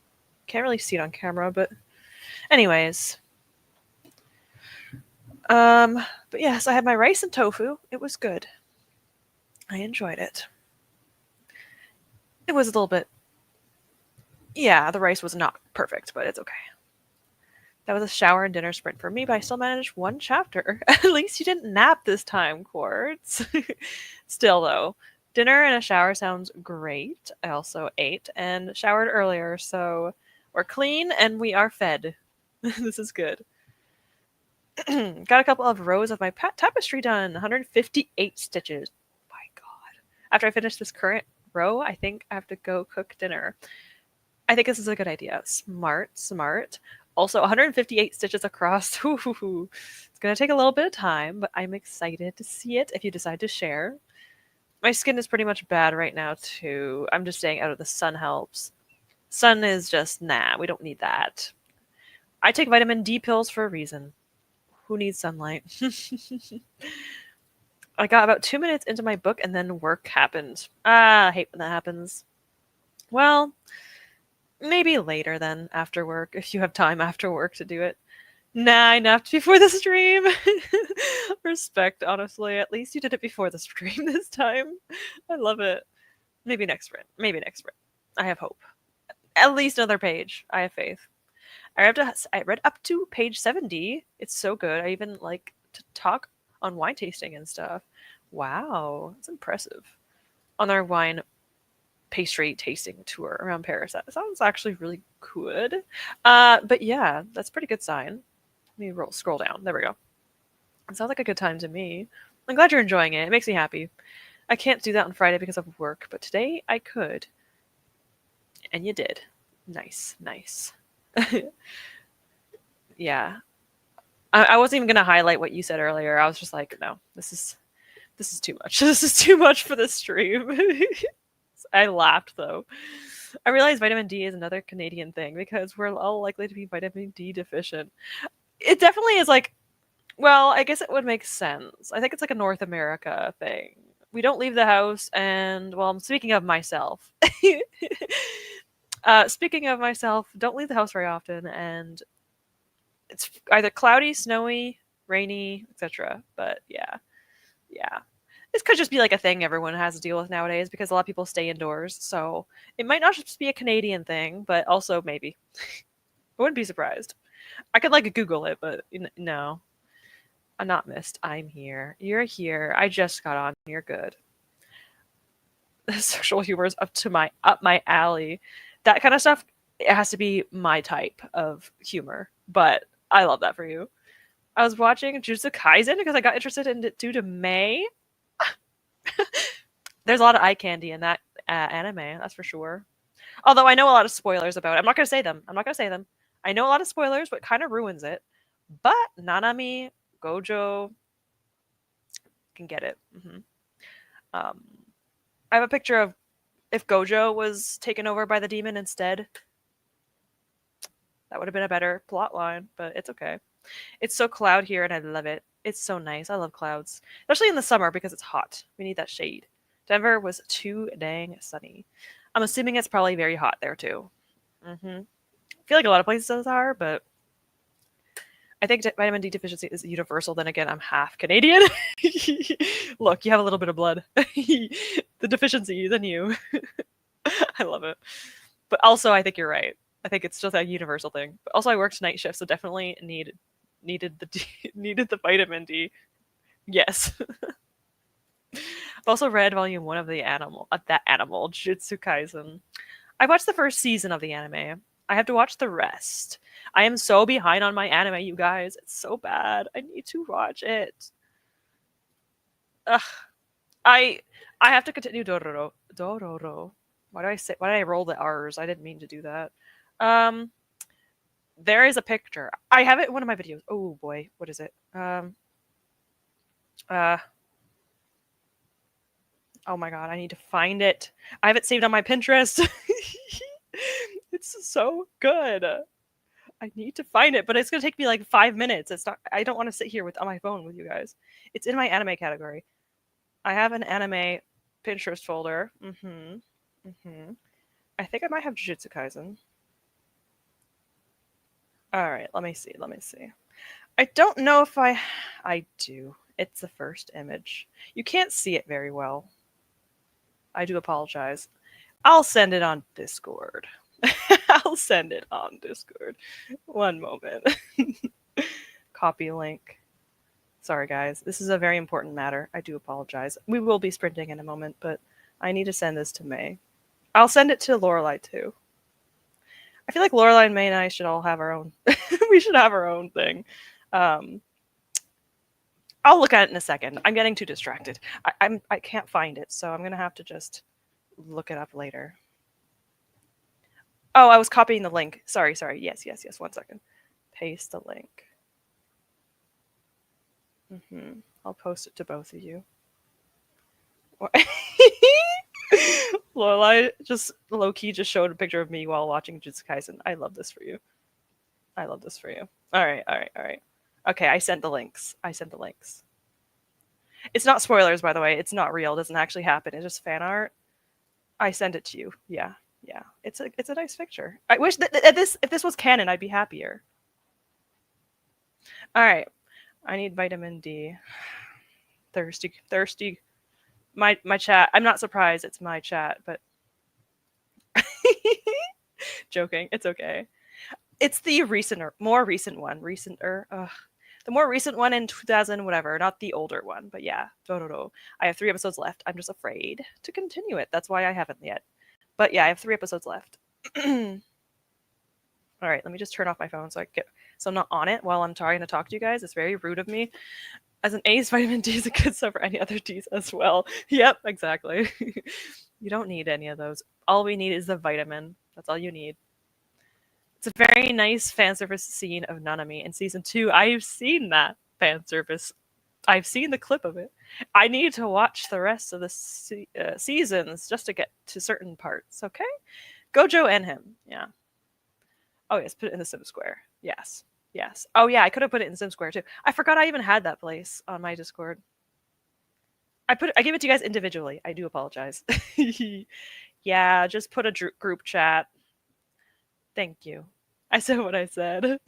Can't really see it on camera, but anyways. But yes, I had my rice and tofu. It was good. I enjoyed it. It was a little bit... Yeah, the rice was not perfect, but it's okay. That was a shower and dinner sprint for me, but I still managed one chapter. At least you didn't nap this time, Quartz. Still, though, dinner and a shower sounds great. I also ate and showered earlier, so we're clean and we are fed. This is good. Got a couple of rows of my tapestry done. 158 stitches. My God. After I finish this current row, I think I have to go cook dinner. I think this is a good idea. Smart, smart. Also, 158 stitches across. It's going to take a little bit of time, but I'm excited to see it if you decide to share. My skin is pretty much bad right now, too. I'm just staying out of the sun helps. Sun is just, nah, we don't need that. I take vitamin D pills for a reason. Who needs sunlight? I got about 2 minutes into my book and then work happened. I hate when that happens. Well, maybe later then, after work, if you have time after work to do it. Nah, I napped before the stream. Respect, honestly. At least you did it before the stream this time. I love it. Maybe next sprint. Maybe next sprint. I have hope. At least another page. I have faith. I read up to page 70. It's so good. I even like to talk on wine tasting and stuff. Wow, that's impressive. On our wine pastry tasting tour around Paris. That sounds actually really good. But yeah, that's a pretty good sign. Let me scroll down. There we go. It sounds like a good time to me. I'm glad you're enjoying it. It makes me happy. I can't do that on Friday because of work, but today I could. And you did. Nice, nice. Yeah. I wasn't even going to highlight what you said earlier. I was just like, no, this is too much. This is too much for this stream. I laughed, though. I realized vitamin D is another Canadian thing because we're all likely to be vitamin D deficient. It definitely is like, well, I guess it would make sense. I think it's like a North America thing. We don't leave the house, and, well, I'm speaking of myself. Speaking of myself, don't leave the house very often, and it's either cloudy, snowy, rainy, etc. But yeah. This could just be like a thing everyone has to deal with nowadays because a lot of people stay indoors. So it might not just be a Canadian thing, but also maybe. I wouldn't be surprised. I could like Google it, but no. I'm not missed. I'm here. You're here. I just got on. You're good. Sexual humor is up my alley. That kind of stuff, it has to be my type of humor. But I love that for you. I was watching Jujutsu Kaisen because I got interested in it due to May. There's a lot of eye candy in that anime, that's for sure. Although I know a lot of spoilers about it. I'm not going to say them. I know a lot of spoilers, but kind of ruins it. But Nanami, Gojo can get it. I have a picture of if Gojo was taken over by the demon instead. That would have been a better plot line, but it's okay. It's so cloud here, and I love it. It's so nice. I love clouds, especially in the summer because it's hot. We need that shade. Denver was too dang sunny. I'm assuming it's probably very hot there too. I feel like a lot of places are, but I think vitamin D deficiency is universal. Then again, I'm half Canadian. Look, you have a little bit of blood. The deficiency than you. I love it. But also, I think you're right. I think it's just a universal thing. But also, I worked night shift, so definitely needed the needed the vitamin D. Yes. I've also read volume one of that animal Jujutsu Kaisen. I watched the first season of the anime. I have to watch the rest. I am so behind on my anime, you guys. It's so bad. I need to watch it. Ugh. I I have to continue Dororo. Dororo. Why did I roll the R's? I didn't mean to do that. Um there is a picture. I have it in one of my videos. Oh boy, what is it? Uh oh my god, I need to find it. I have it saved on my Pinterest. It's so good. I need to find it, but it's gonna take me like 5 minutes. It's not. I don't want to sit here on my phone with you guys. It's in my anime category. I have an anime Pinterest folder. I think I might have Jujutsu Kaisen. All right, let me see. Let me see. I don't know if I do. It's the first image. You can't see it very well. I do apologize. I'll send it on Discord. I'll send it on Discord. One moment. Copy link. Sorry, guys. This is a very important matter. I do apologize. We will be sprinting in a moment, but I need to send this to May. I'll send it to Lorelai too. I feel like Lorelai and May and I should all have our own. We should have our own thing. I'll look at it in a second. I'm getting too distracted. I can't find it, so I'm gonna have to just look it up later. Oh, I was copying the link. Sorry. Yes. 1 second. Paste the link. I'll post it to both of you. Lorelai just low key just showed a picture of me while watching Jujutsu Kaisen. I love this for you. I love this for you. All right. Okay, I sent the links. It's not spoilers, by the way. It's not real. It doesn't actually happen. It's just fan art. I sent it to you. Yeah. It's a nice picture. I wish that if this was canon, I'd be happier. All right. I need vitamin D. Thirsty. My chat. I'm not surprised it's my chat, but joking. It's okay. It's the more recent one. The more recent one in 2000, whatever, not the older one. But yeah, Dororo. I have 3 episodes left. I'm just afraid to continue it. That's why I haven't yet. But yeah, I have 3 episodes left. All right, let me just turn off my phone so I'm not on it while I'm trying to talk to you guys. It's very rude of me. As an A's, vitamin D is a good stuff for any other D's as well. Yep, exactly. You don't need any of those. All we need is the vitamin. That's all you need. It's a very nice fan service scene of Nanami in season 2. I've seen that fan service. I've seen the clip of it. I need to watch the rest of the seasons just to get to certain parts. Okay, Gojo and him. Yeah. Oh yes, put it in the Sim Square. Yes. Oh yeah, I could have put it in Sim Square too. I forgot I even had that place on my Discord. I gave it to you guys individually. I do apologize. Yeah, just put a group chat. Thank you. I said what I said.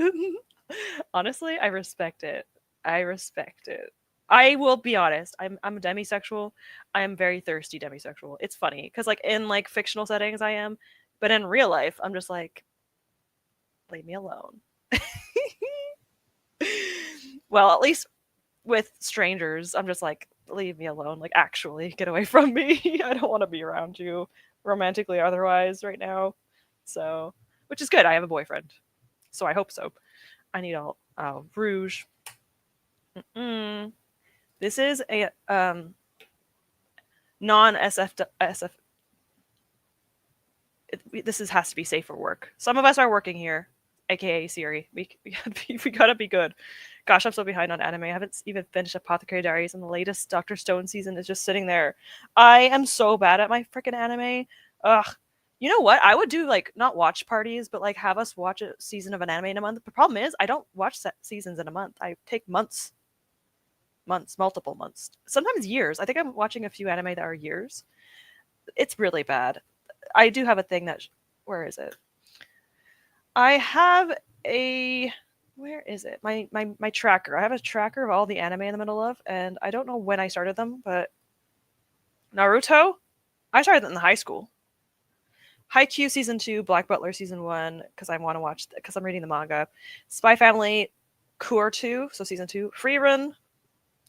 Honestly, I respect it. I will be honest. I'm a demisexual. I am very thirsty demisexual. It's funny because like in like fictional settings I am, but in real life I'm just like, leave me alone. Well, at least with strangers, I'm just like, leave me alone. Like actually, get away from me. I don't want to be around you, romantically or otherwise, right now. So, which is good. I have a boyfriend, so I hope so. I need all rouge. This is a non SF. Has to be safe for work. Some of us are working here, aka Siri. We gotta be good. Gosh, I'm so behind on anime. I haven't even finished Apothecary Diaries, and the latest Doctor Stone season is just sitting there. I am so bad at my freaking anime. Ugh. You know what? I would do like not watch parties, but like have us watch a season of an anime in a month. The problem is I don't watch seasons in a month. I take months, multiple months, sometimes years. I think I'm watching a few anime that are years. It's really bad. I do have a thing that where is it? I have a where is it? My tracker. I have a tracker of all the anime in the middle of, and I don't know when I started them, but Naruto, I started it in high school. Haikyuu season 2, Black Butler season 1 because I want to watch because I'm reading the manga. Spy Family, Cour 2, so season 2, Free Run,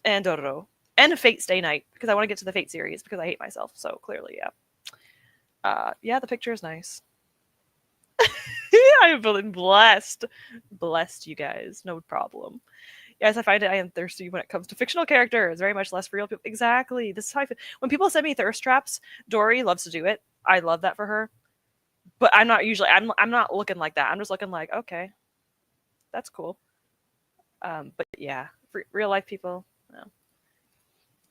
and Dororo. And Fate Stay Night because I want to get to the Fate series because I hate myself. So clearly, yeah. Yeah, the picture is nice. I've been blessed. Blessed, you guys. No problem. Yes, I find it I am thirsty when it comes to fictional characters. Very much less for real people. Exactly. This is how I feel. When people send me thirst traps, Dory loves to do it. I love that for her. But I'm not usually I'm not looking like that. I'm just looking like, okay, that's cool. But yeah, for real life people, no.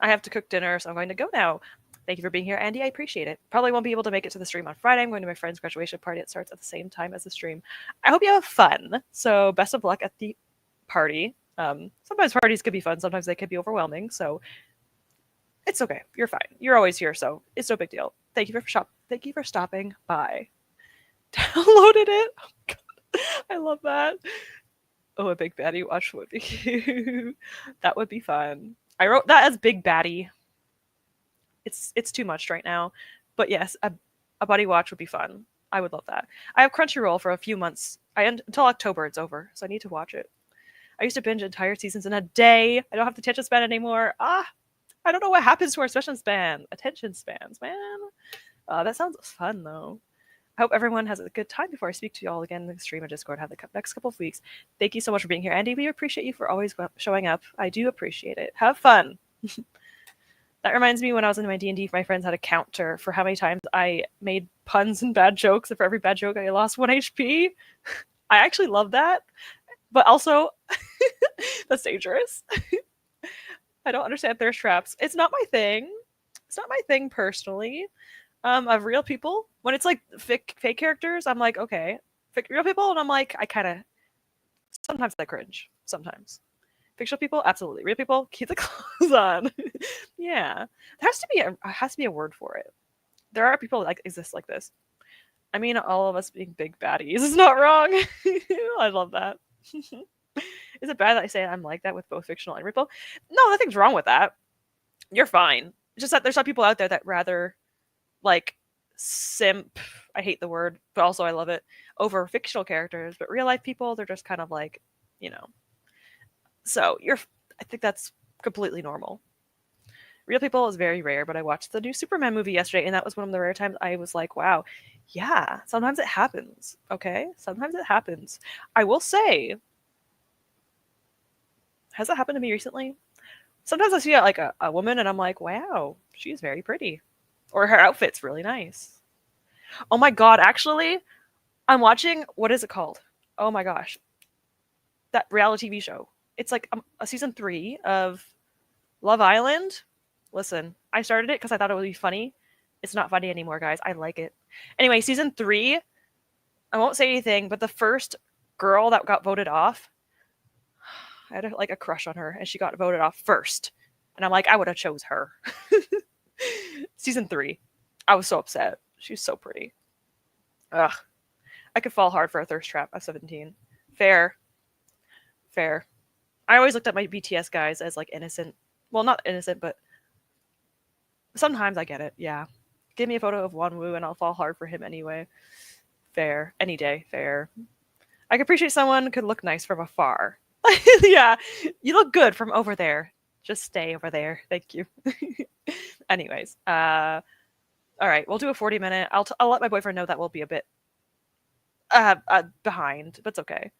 I have to cook dinner, so I'm going to go now. Thank you for being here, Andy. I appreciate it. Probably won't be able to make it to the stream on Friday. I'm going to my friend's graduation party. It starts at the same time as the stream. I hope you have fun. So best of luck at the party. Sometimes parties could be fun. Sometimes they could be overwhelming. So it's okay. You're fine. You're always here, so it's no big deal. Thank you for Thank you for stopping by. Downloaded it. Oh, God. I love that. Oh, a big baddie watch would be cute. That would be fun. I wrote that as big baddie. It's too much right now, but yes, a buddy watch would be fun. I would love that. I have Crunchyroll for a few months. Until October it's over, so I need to watch it. I used to binge entire seasons in a day. I don't have the attention span anymore. I don't know what happens to our attention spans, man. That sounds fun though. I hope everyone has a good time before I speak to you all again in the stream and Discord. Have the next couple of weeks. Thank you so much for being here, Andy. We appreciate you for always showing up. I do appreciate it. Have fun. That reminds me when I was in my D&D, my friends had a counter for how many times I made puns and bad jokes, and for every bad joke I lost 1 HP. I actually love that, but also that's dangerous. I don't understand thirst traps. It's not my thing. It's not my thing personally. Of real people, when it's like fake characters, I'm like, okay. Real people, and I'm like, I kind of sometimes I cringe. Sometimes. Fictional people, absolutely. Real people, keep the clothes on. Yeah, there has to be a word for it. There are people that like exist like this. I mean, all of us being big baddies is not wrong. I love that. Is it bad that I say I'm like that with both fictional and real people? No, nothing's wrong with that. You're fine. It's just that there's some people out there that rather like simp. I hate the word, but also I love it over fictional characters. But real life people, they're just kind of like, you know. So I think that's completely normal. Real people is very rare, but I watched the new Superman movie yesterday, and that was one of the rare times I was like, wow, yeah, sometimes it happens, okay? Sometimes it happens. I will say, has that happened to me recently? Sometimes I see like a woman, and I'm like, wow, she's very pretty. Or her outfit's really nice. Oh my god, actually, I'm watching, what is it called? Oh my gosh. That reality TV show. It's like a season 3 of Love Island. Listen, I started it because I thought it would be funny. It's not funny anymore, guys. I like it. Anyway, season 3, I won't say anything, but the first girl that got voted off, I had like a crush on her, and she got voted off first. And I'm like, I would have chose her. Season 3. I was so upset. She's so pretty. Ugh. I could fall hard for a thirst trap at 17. Fair. I always looked at my BTS guys as like innocent. Well, not innocent, but sometimes I get it. Yeah. Give me a photo of Wonwoo and I'll fall hard for him anyway. Fair. Any day. Fair. I can appreciate someone could look nice from afar. Yeah. You look good from over there. Just stay over there. Thank you. Anyways. All right. We'll do a 40-minute. I'll let my boyfriend know that we'll be a bit behind, but it's okay.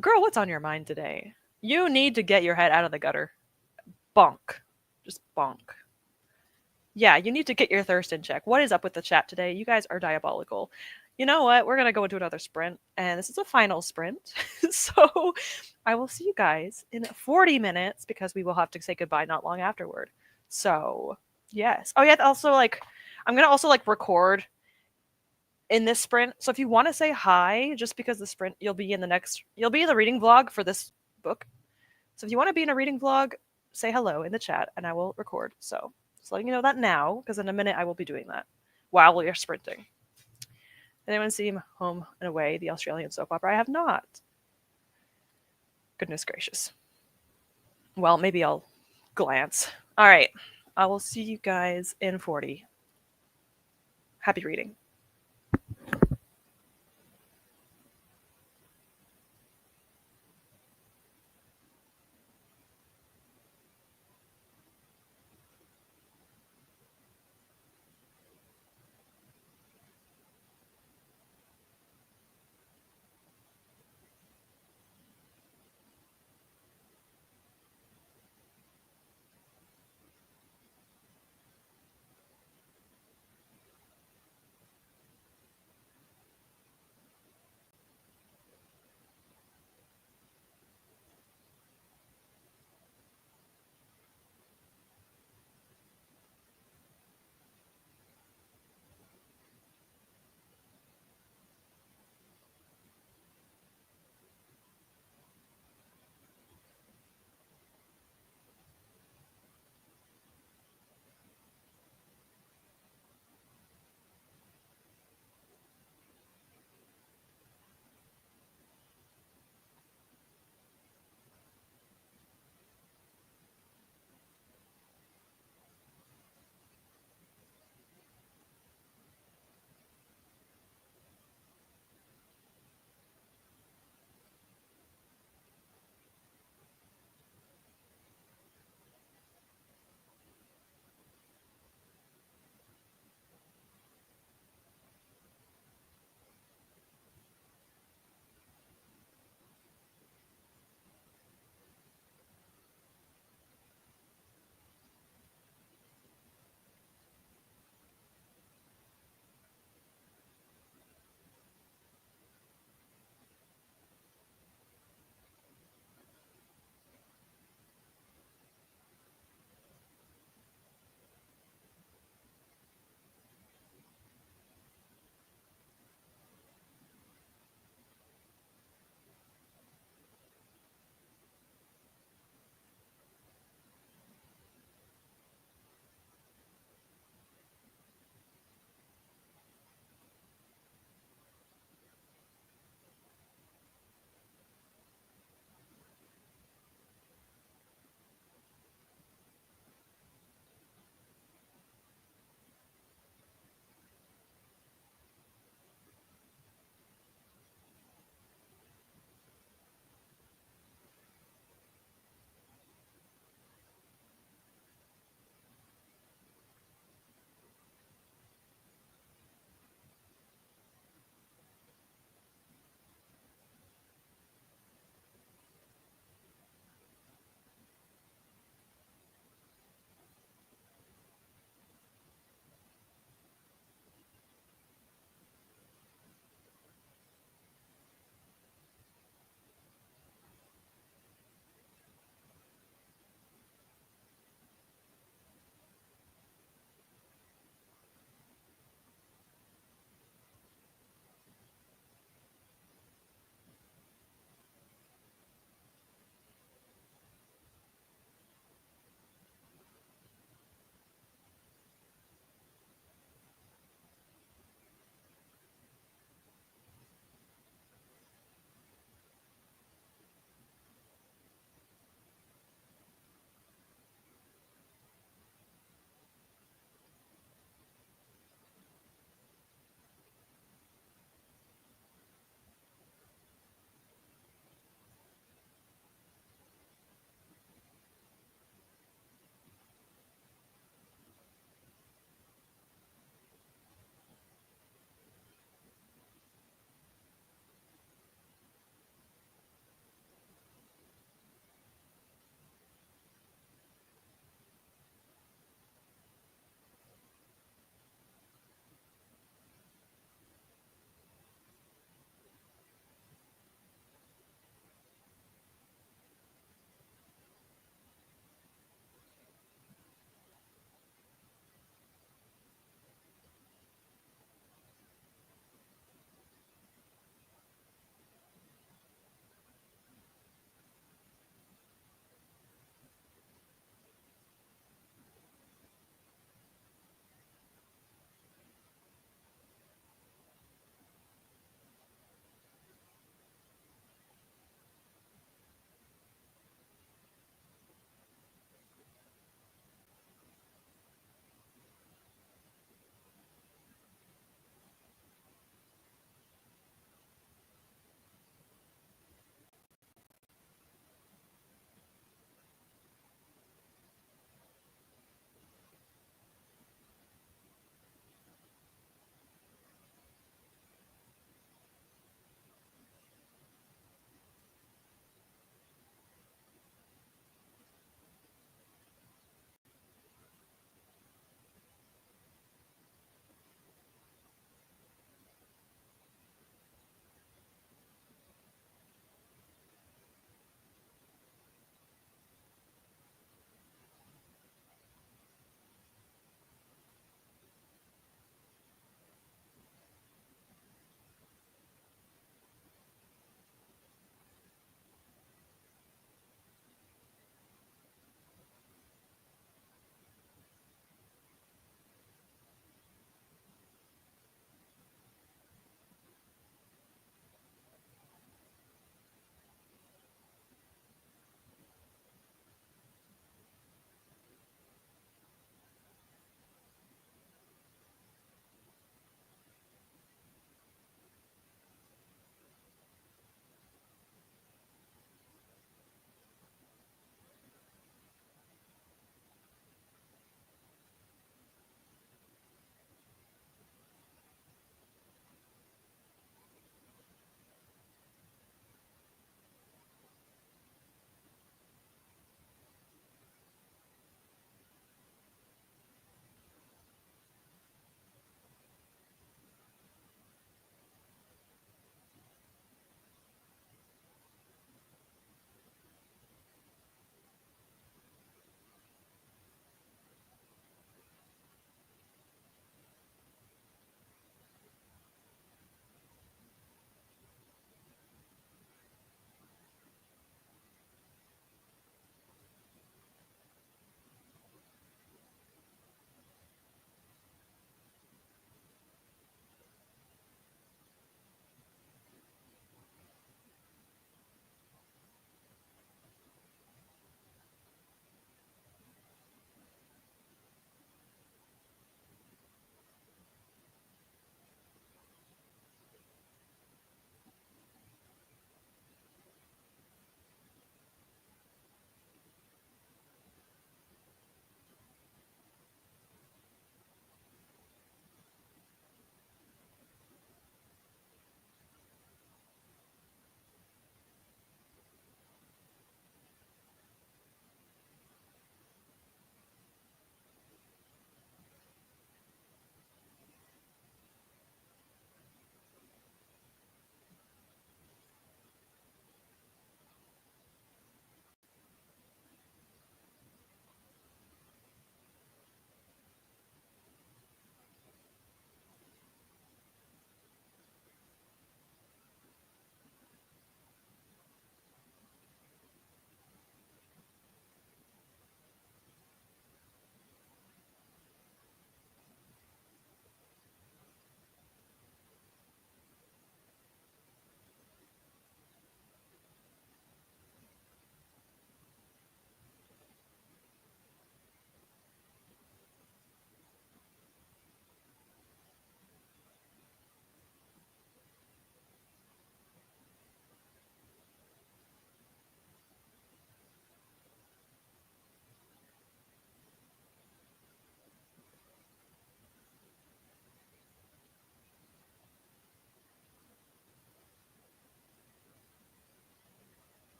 Girl, what's on your mind today? You need to get your head out of the gutter. Bonk. Just bonk. Yeah, you need to get your thirst in check. What is up with the chat today? You guys are diabolical. You know what? We're going to go into another sprint, and this is a final sprint. So I will see you guys in 40 minutes because we will have to say goodbye not long afterward. So, yes. Oh, yeah, also, like, I'm going to also, like, record in this sprint. So if you want to say hi, just because the sprint, you'll be in the reading vlog for this book. So if you want to be in a reading vlog, say hello in the chat and I will record. So Just letting you know that now, because in a minute I will be doing that while we are sprinting. Anyone seen Home and Away, the Australian soap opera? I have not. Goodness gracious. Well, maybe I'll glance. All right. I will see you guys in 40. Happy reading.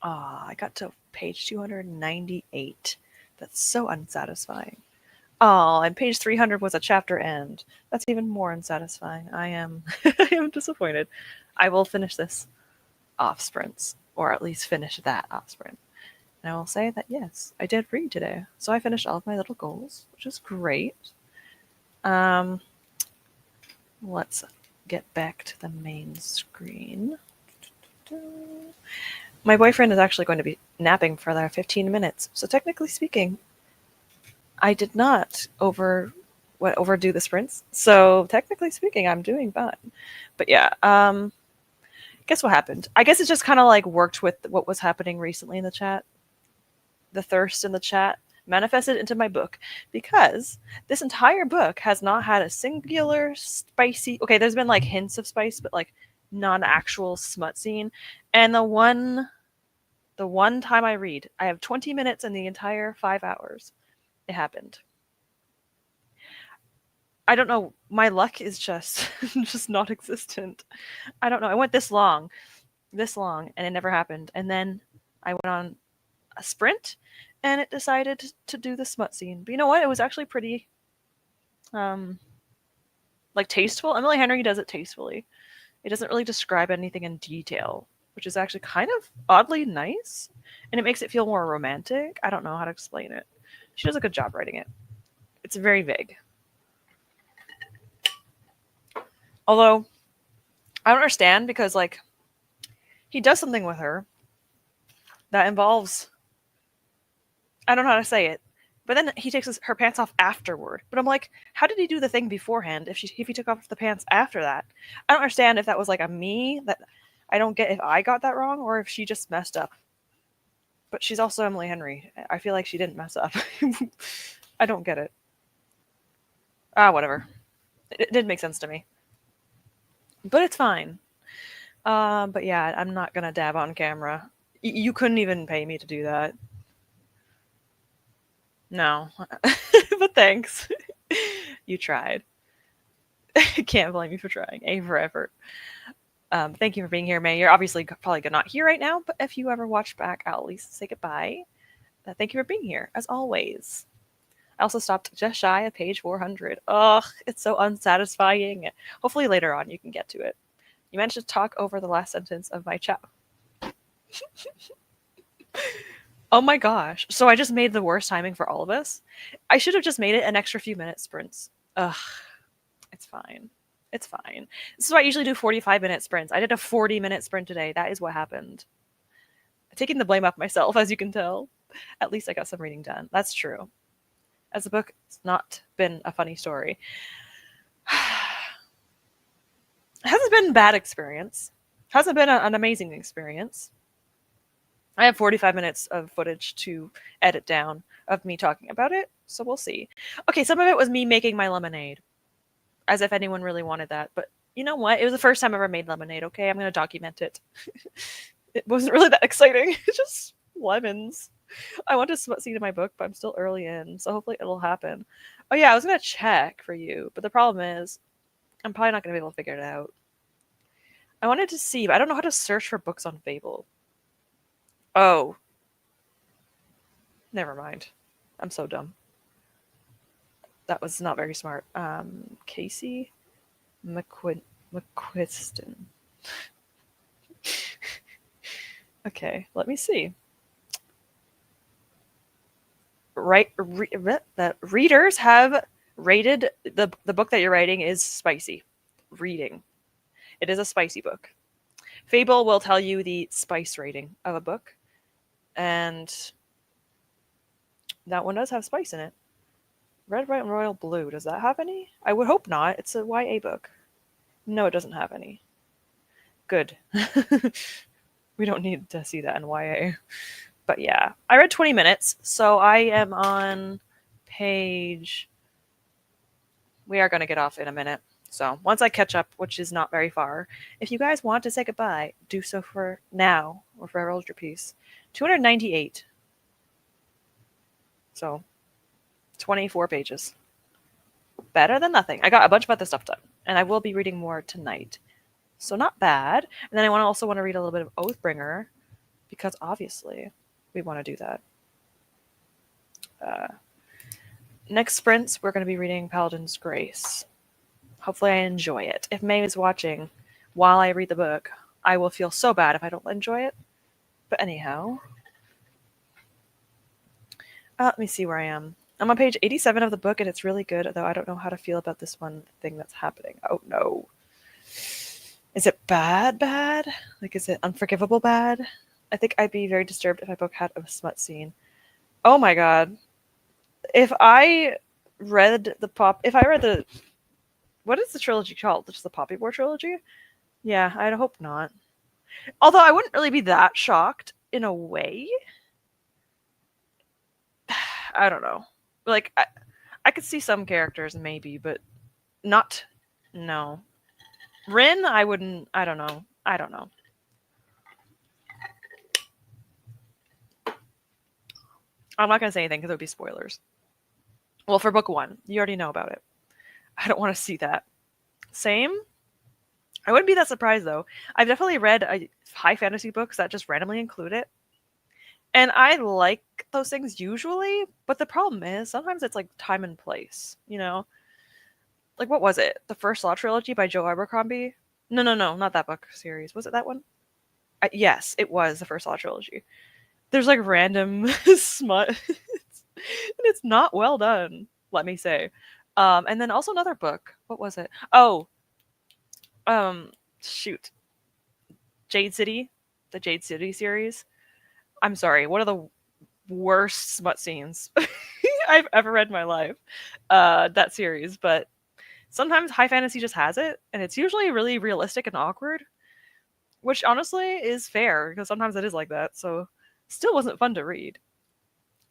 I got to page 298. That's so unsatisfying. Oh, and page 300 was a chapter end. That's even more unsatisfying. I am I am disappointed. I will finish this off sprints, or at least finish that off sprint. And I will say that yes, I did read today. So I finished all of my little goals, which is great. Um, let's get back to the main screen. My boyfriend is actually going to be napping for their 15 minutes. So technically speaking, I did not overdo the sprints. So technically speaking, I'm doing fine. But yeah, guess what happened? I guess it just kind of like worked with what was happening recently in the chat. The thirst in the chat manifested into my book because this entire book has not had a singular spicy. Okay, there's been like hints of spice, but like non-actual smut scene. And the one time I read, I have 20 minutes in the entire 5 hours. It happened. I don't know. My luck is just just not existent. I don't know. I went this long, and it never happened. And then I went on a sprint, and it decided to do the smut scene. But you know what? It was actually pretty, like tasteful. Emily Henry does it tastefully. It doesn't really describe anything in detail, which is actually kind of oddly nice, and it makes it feel more romantic. I don't know how to explain it. She does a good job writing it. It's very vague. Although, I don't understand because, like, he does something with her that involves, I don't know how to say it, but then he takes her pants off afterward. But I'm like, how did he do the thing beforehand if he took off the pants after that? I don't understand if that was like a me, that I don't get if I got that wrong or if she just messed up. But she's also Emily Henry. I feel like she didn't mess up. I don't get it. Whatever. It did make sense to me. But it's fine. But yeah, I'm not gonna dab on camera. You couldn't even pay me to do that. No. But thanks. You tried. Can't blame you for trying. A for effort. Thank you for being here, May. You're obviously probably not here right now, but if you ever watch back, I'll at least say goodbye. Thank you for being here, as always. I also stopped just shy of page 400. Ugh, it's so unsatisfying. Hopefully later on you can get to it. You managed to talk over the last sentence of my chat. Oh my gosh. So I just made the worst timing for all of us. I should have just made it an extra few minute sprints. Ugh, it's fine. It's fine. This is why I usually do 45-minute sprints. I did a 40-minute sprint today. That is what happened. I'm taking the blame off myself, as you can tell. At least I got some reading done. That's true. As a book, it's not been a funny story. It hasn't been a bad experience. It hasn't been an amazing experience. I have 45 minutes of footage to edit down of me talking about it, so we'll see. Okay, some of it was me making my lemonade, as if anyone really wanted that. But you know what? It was the first time I ever made lemonade, okay? I'm going to document it. It wasn't really that exciting. It's just lemons. I want to smut seed in my book, but I'm still early in, so hopefully it'll happen. Oh yeah, I was going to check for you, but the problem is I'm probably not going to be able to figure it out. I wanted to see, but I don't know how to search for books on Fable. Oh. Never mind. I'm so dumb. That was not very smart. Casey McQuiston. Okay, let me see. That readers have rated the book that you're writing is spicy. Reading. It is a spicy book. Fable will tell you the spice rating of a book, and that one does have spice in it. Red, White, and Royal Blue. Does that have any? I would hope not. It's a YA book. No, it doesn't have any. Good. We don't need to see that in YA. But yeah, I read 20 minutes, so I am on page... We are going to get off in a minute. So once I catch up, which is not very far, if you guys want to say goodbye, do so for now, or forever hold your peace. 298. So 24 pages. Better than nothing. I got a bunch of other stuff done, and I will be reading more tonight. So not bad. And then I also want to read a little bit of Oathbringer, because obviously we want to do that. Next sprints, we're going to be reading Paladin's Grace. Hopefully I enjoy it. If May is watching while I read the book, I will feel so bad if I don't enjoy it. But anyhow, let me see where I am. I'm on page 87 of the book, and it's really good, though I don't know how to feel about this one thing that's happening. Oh, no. Is it bad? Like, is it unforgivable bad? I think I'd be very disturbed if my book had a smut scene. Oh my god. If I read the... What is the trilogy called? Just the Poppy War trilogy? Yeah, I'd hope not. Although I wouldn't really be that shocked, in a way. I don't know. Like, I could see some characters, maybe, but not... No. Rin, I wouldn't... I don't know. I'm not going to say anything because it would be spoilers. Well, for book 1, you already know about it. I don't want to see that. Same. I wouldn't be that surprised, though. I've definitely read high fantasy books that just randomly include it. And I like those things usually, but the problem is sometimes it's like time and place, you know? Like, what was it? The First Law trilogy by Joe Abercrombie? No, not that book series. Was it that one? Yes, it was the First Law trilogy. There's like random smut. And it's not well done, let me say. And then also another book. What was it? Oh, shoot. Jade City, the Jade City series. I'm sorry, one of the worst smut scenes I've ever read in my life. That series, but sometimes high fantasy just has it, and it's usually really realistic and awkward, which honestly is fair because sometimes it is like that. So, still wasn't fun to read.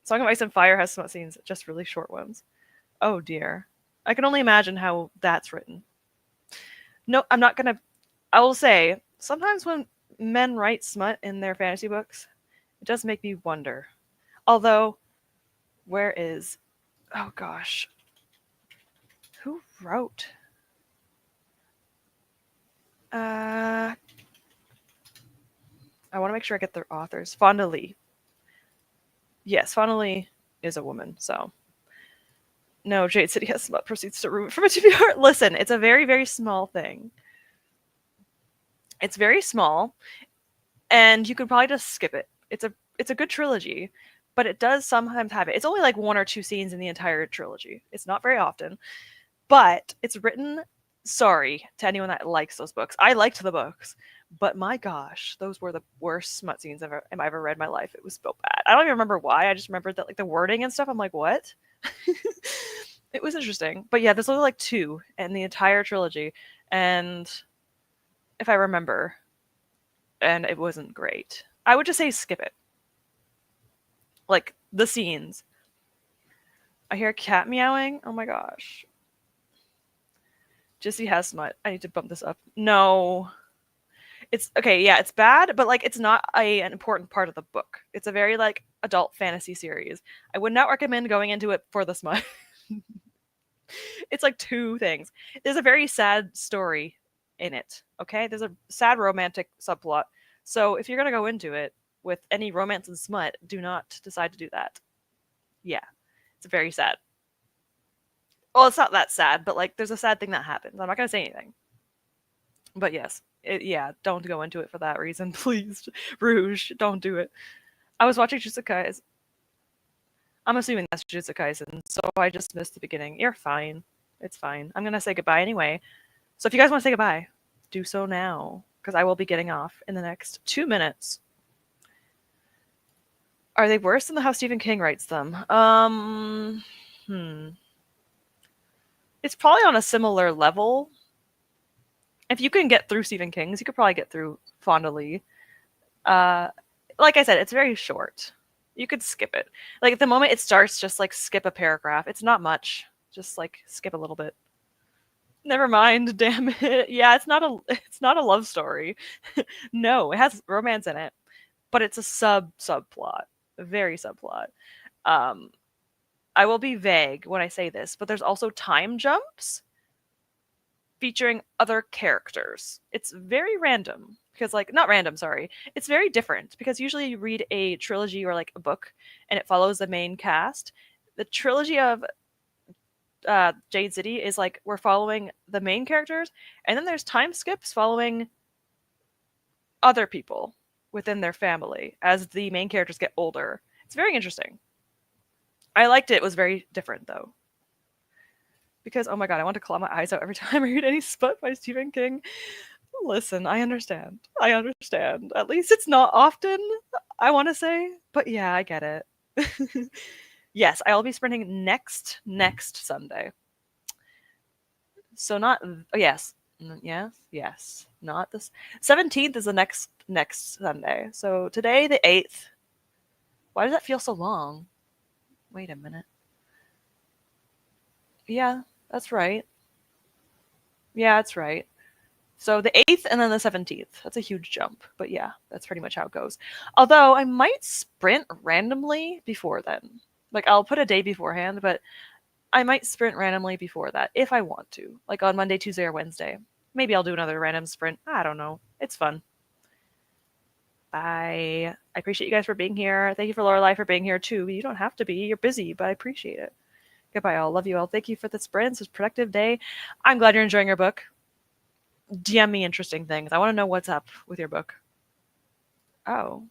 Song of Ice and Fire has smut scenes, just really short ones. Oh dear. I can only imagine how that's written. No, I'm not gonna... I will say, sometimes when men write smut in their fantasy books, it does make me wonder. Although, where is... Oh gosh. Who wrote? I want to make sure I get their authors. Fonda Lee. Yes, Fonda Lee is a woman, so... No, Jade City has smut proceeds to remove from a TBR. Listen, it's a very, very small thing. It's very small, and you could probably just skip it. It's a good trilogy, but it does sometimes have it. It's only like 1 or 2 scenes in the entire trilogy. It's not very often, but it's written... Sorry to anyone that likes those books. I liked the books, but my gosh, those were the worst smut scenes I've ever read in my life. It was so bad. I don't even remember why. I just remembered that like the wording and stuff. I'm like, what? It was interesting, but yeah, there's only like 2 in the entire trilogy, and if I remember, and it wasn't great. I would just say skip it. Like the scenes. I hear a cat meowing. Oh my gosh. Jissy has smut. I need to bump this up. No. It's okay, yeah, it's bad, but like it's not an important part of the book. It's a very like adult fantasy series. I would not recommend going into it for the smut. It's like 2 things. There's a very sad story in it, okay? There's a sad romantic subplot. So if you're going to go into it with any romance and smut, do not decide to do that. Yeah, it's very sad. Well, it's not that sad, but like there's a sad thing that happens. I'm not going to say anything. But yes, don't go into it for that reason, please. Rouge, don't do it. I was watching Jujutsu Kaisen. I'm assuming that's Jujutsu Kaisen, so I just missed the beginning. You're fine. It's fine. I'm going to say goodbye anyway. So if you guys want to say goodbye, do so now, because I will be getting off in the next 2 minutes. Are they worse than how Stephen King writes them? It's probably on a similar level. If you can get through Stephen King's, you could probably get through Fonda Lee. Like I said, it's very short. You could skip it. Like at the moment it starts, just like skip a paragraph. It's not much. Just like skip a little bit. Never mind, damn it. Yeah, it's not a love story. No, it has romance in it, but it's a subplot. A very subplot. I will be vague when I say this, but there's also time jumps featuring other characters. It's very random. because like not random, sorry. It's very different because usually you read a trilogy or like a book and it follows the main cast. The trilogy of Jade City is like we're following the main characters, and then there's time skips following other people within their family as the main characters get older. It's very interesting. I liked it. It was very different though. Because oh my god, I want to claw my eyes out every time I read any spot by Stephen King. Listen, I understand. I understand. At least it's not often, I want to say. But yeah, I get it. Yes, I'll be sprinting next Sunday. So not oh, yes. Yes. Not this 17th is the next Sunday. So today the 8th. Why does that feel so long? Wait a minute. Yeah, that's right. Yeah, that's right. So the 8th and then the 17th. That's a huge jump. But yeah, that's pretty much how it goes. Although I might sprint randomly before then. Like I'll put a day beforehand, but I might sprint randomly before that if I want to. Like on Monday, Tuesday, or Wednesday. Maybe I'll do another random sprint. I don't know. It's fun. Bye. I appreciate you guys for being here. Thank you for Lorelai for being here too. You don't have to be. You're busy, but I appreciate it. Goodbye, all. Love you all. Thank you for the sprints. It's a productive day. I'm glad you're enjoying your book. DM me interesting things. I want to know what's up with your book. Oh.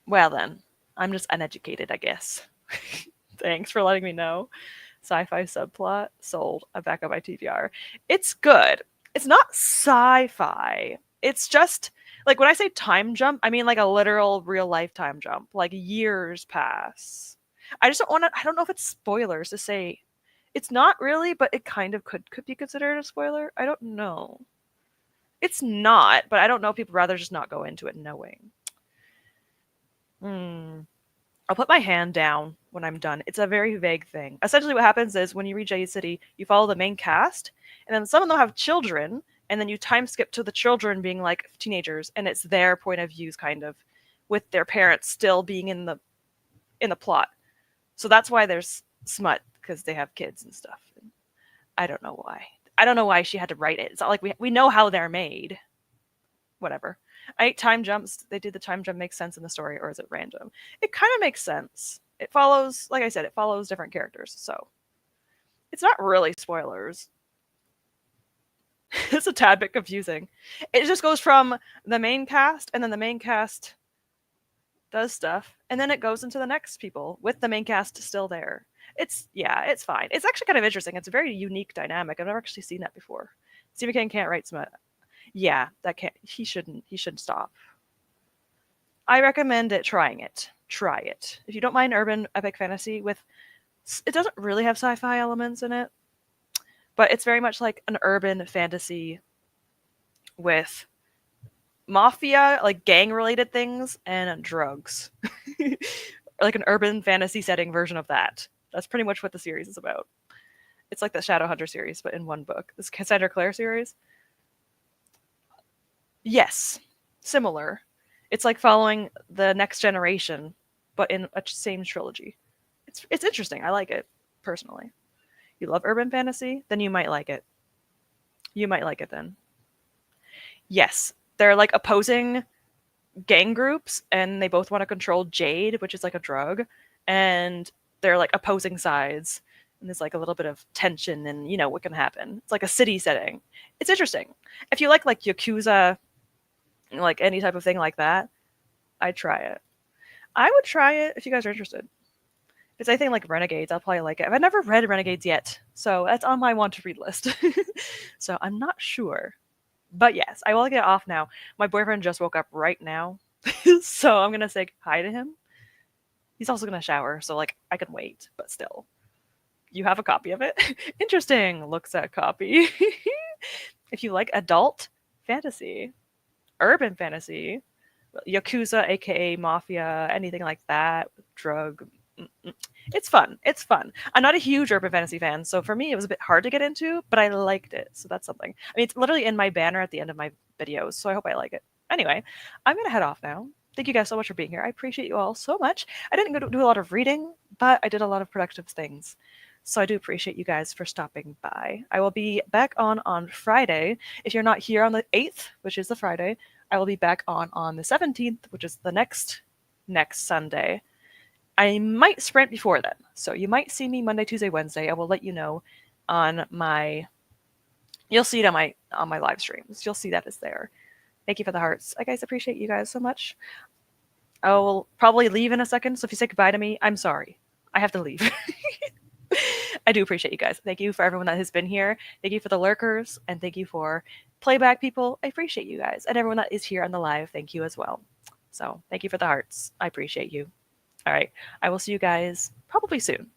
Well then. I'm just uneducated, I guess. Thanks for letting me know. Sci-fi subplot sold. I'm back on my TBR. It's good. It's not sci-fi. It's just like when I say time jump, I mean like a literal real life time jump. Like years pass. I just don't want to. I don't know if it's spoilers to say. It's not really, but it kind of could be considered a spoiler. I don't know. It's not, but I don't know. People rather just not go into it knowing. Hmm. I'll put my hand down when I'm done. It's a very vague thing. Essentially, what happens is when you reach Jade City, you follow the main cast, and then some of them have children, and then you time skip to the children being like teenagers, and it's their point of views, kind of, with their parents still being in the plot. So that's why there's smut because they have kids and stuff. I don't know why. I don't know why she had to write it. It's not like we know how they're made. Whatever. Time jumps. They did the time jump make sense in the story, or is it random? It kind of makes sense. It follows, like I said, it follows different characters, so it's not really spoilers. It's a tad bit confusing. It just goes from the main cast, and then the main cast does stuff, and then it goes into the next people with the main cast still there. It's fine. It's actually kind of interesting. It's a very unique dynamic. I've never actually seen that before. Stephen King can't write smut. Yeah, that can't. He shouldn't stop. I recommend trying it. Try it. If you don't mind urban epic fantasy with it doesn't really have sci-fi elements in it, but it's very much like an urban fantasy with mafia, like gang related things and drugs. Like an urban fantasy setting version of that. That's pretty much what the series is about. It's like the Shadowhunter series, but in one book. This Cassandra Clare series. Yes, similar. It's like following the next generation, but in a same trilogy. It's interesting. I like it personally. You love urban fantasy, then you might like it. You might like it then. Yes, they're like opposing gang groups, and they both want to control jade, which is like a drug, and they're like opposing sides. And there's like a little bit of tension, and you know what can happen. It's like a city setting. It's interesting. If you like Yakuza, like any type of thing like that, I'd try it. I would try it if you guys are interested. If it's anything like Renegades, I'll probably like it. I've never read Renegades yet, so that's on my want to read list. So I'm not sure. But yes, I will get off now. My boyfriend just woke up right now, so I'm gonna say hi to him. He's also gonna shower, so like I can wait, but still. You have a copy of it? Interesting. Looks at copy. If you like adult fantasy, urban fantasy, Yakuza, aka Mafia, anything like that, drug. It's fun. It's fun. I'm not a huge urban fantasy fan, so for me it was a bit hard to get into, but I liked it, so that's something. I mean, it's literally in my banner at the end of my videos, so I hope I like it. Anyway, I'm going to head off now. Thank you guys so much for being here. I appreciate you all so much. I didn't do a lot of reading, but I did a lot of productive things. So I do appreciate you guys for stopping by. I will be back on Friday. If you're not here on the 8th, which is the Friday, I will be back on the 17th, which is the next Sunday. I might sprint before then. So you might see me Monday, Tuesday, Wednesday. I will let you know on my you'll see it on my live streams. You'll see that it's there. Thank you for the hearts. I guys appreciate you guys so much. I will probably leave in a second, so if you say goodbye to me, I'm sorry. I have to leave. I do appreciate you guys. Thank you for everyone that has been here. Thank you for the lurkers, and thank you for playback people. I appreciate you guys. And everyone that is here on the live, thank you as well. So thank you for the hearts. I appreciate you. All right. I will see you guys probably soon.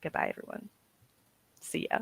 Goodbye, everyone. See ya.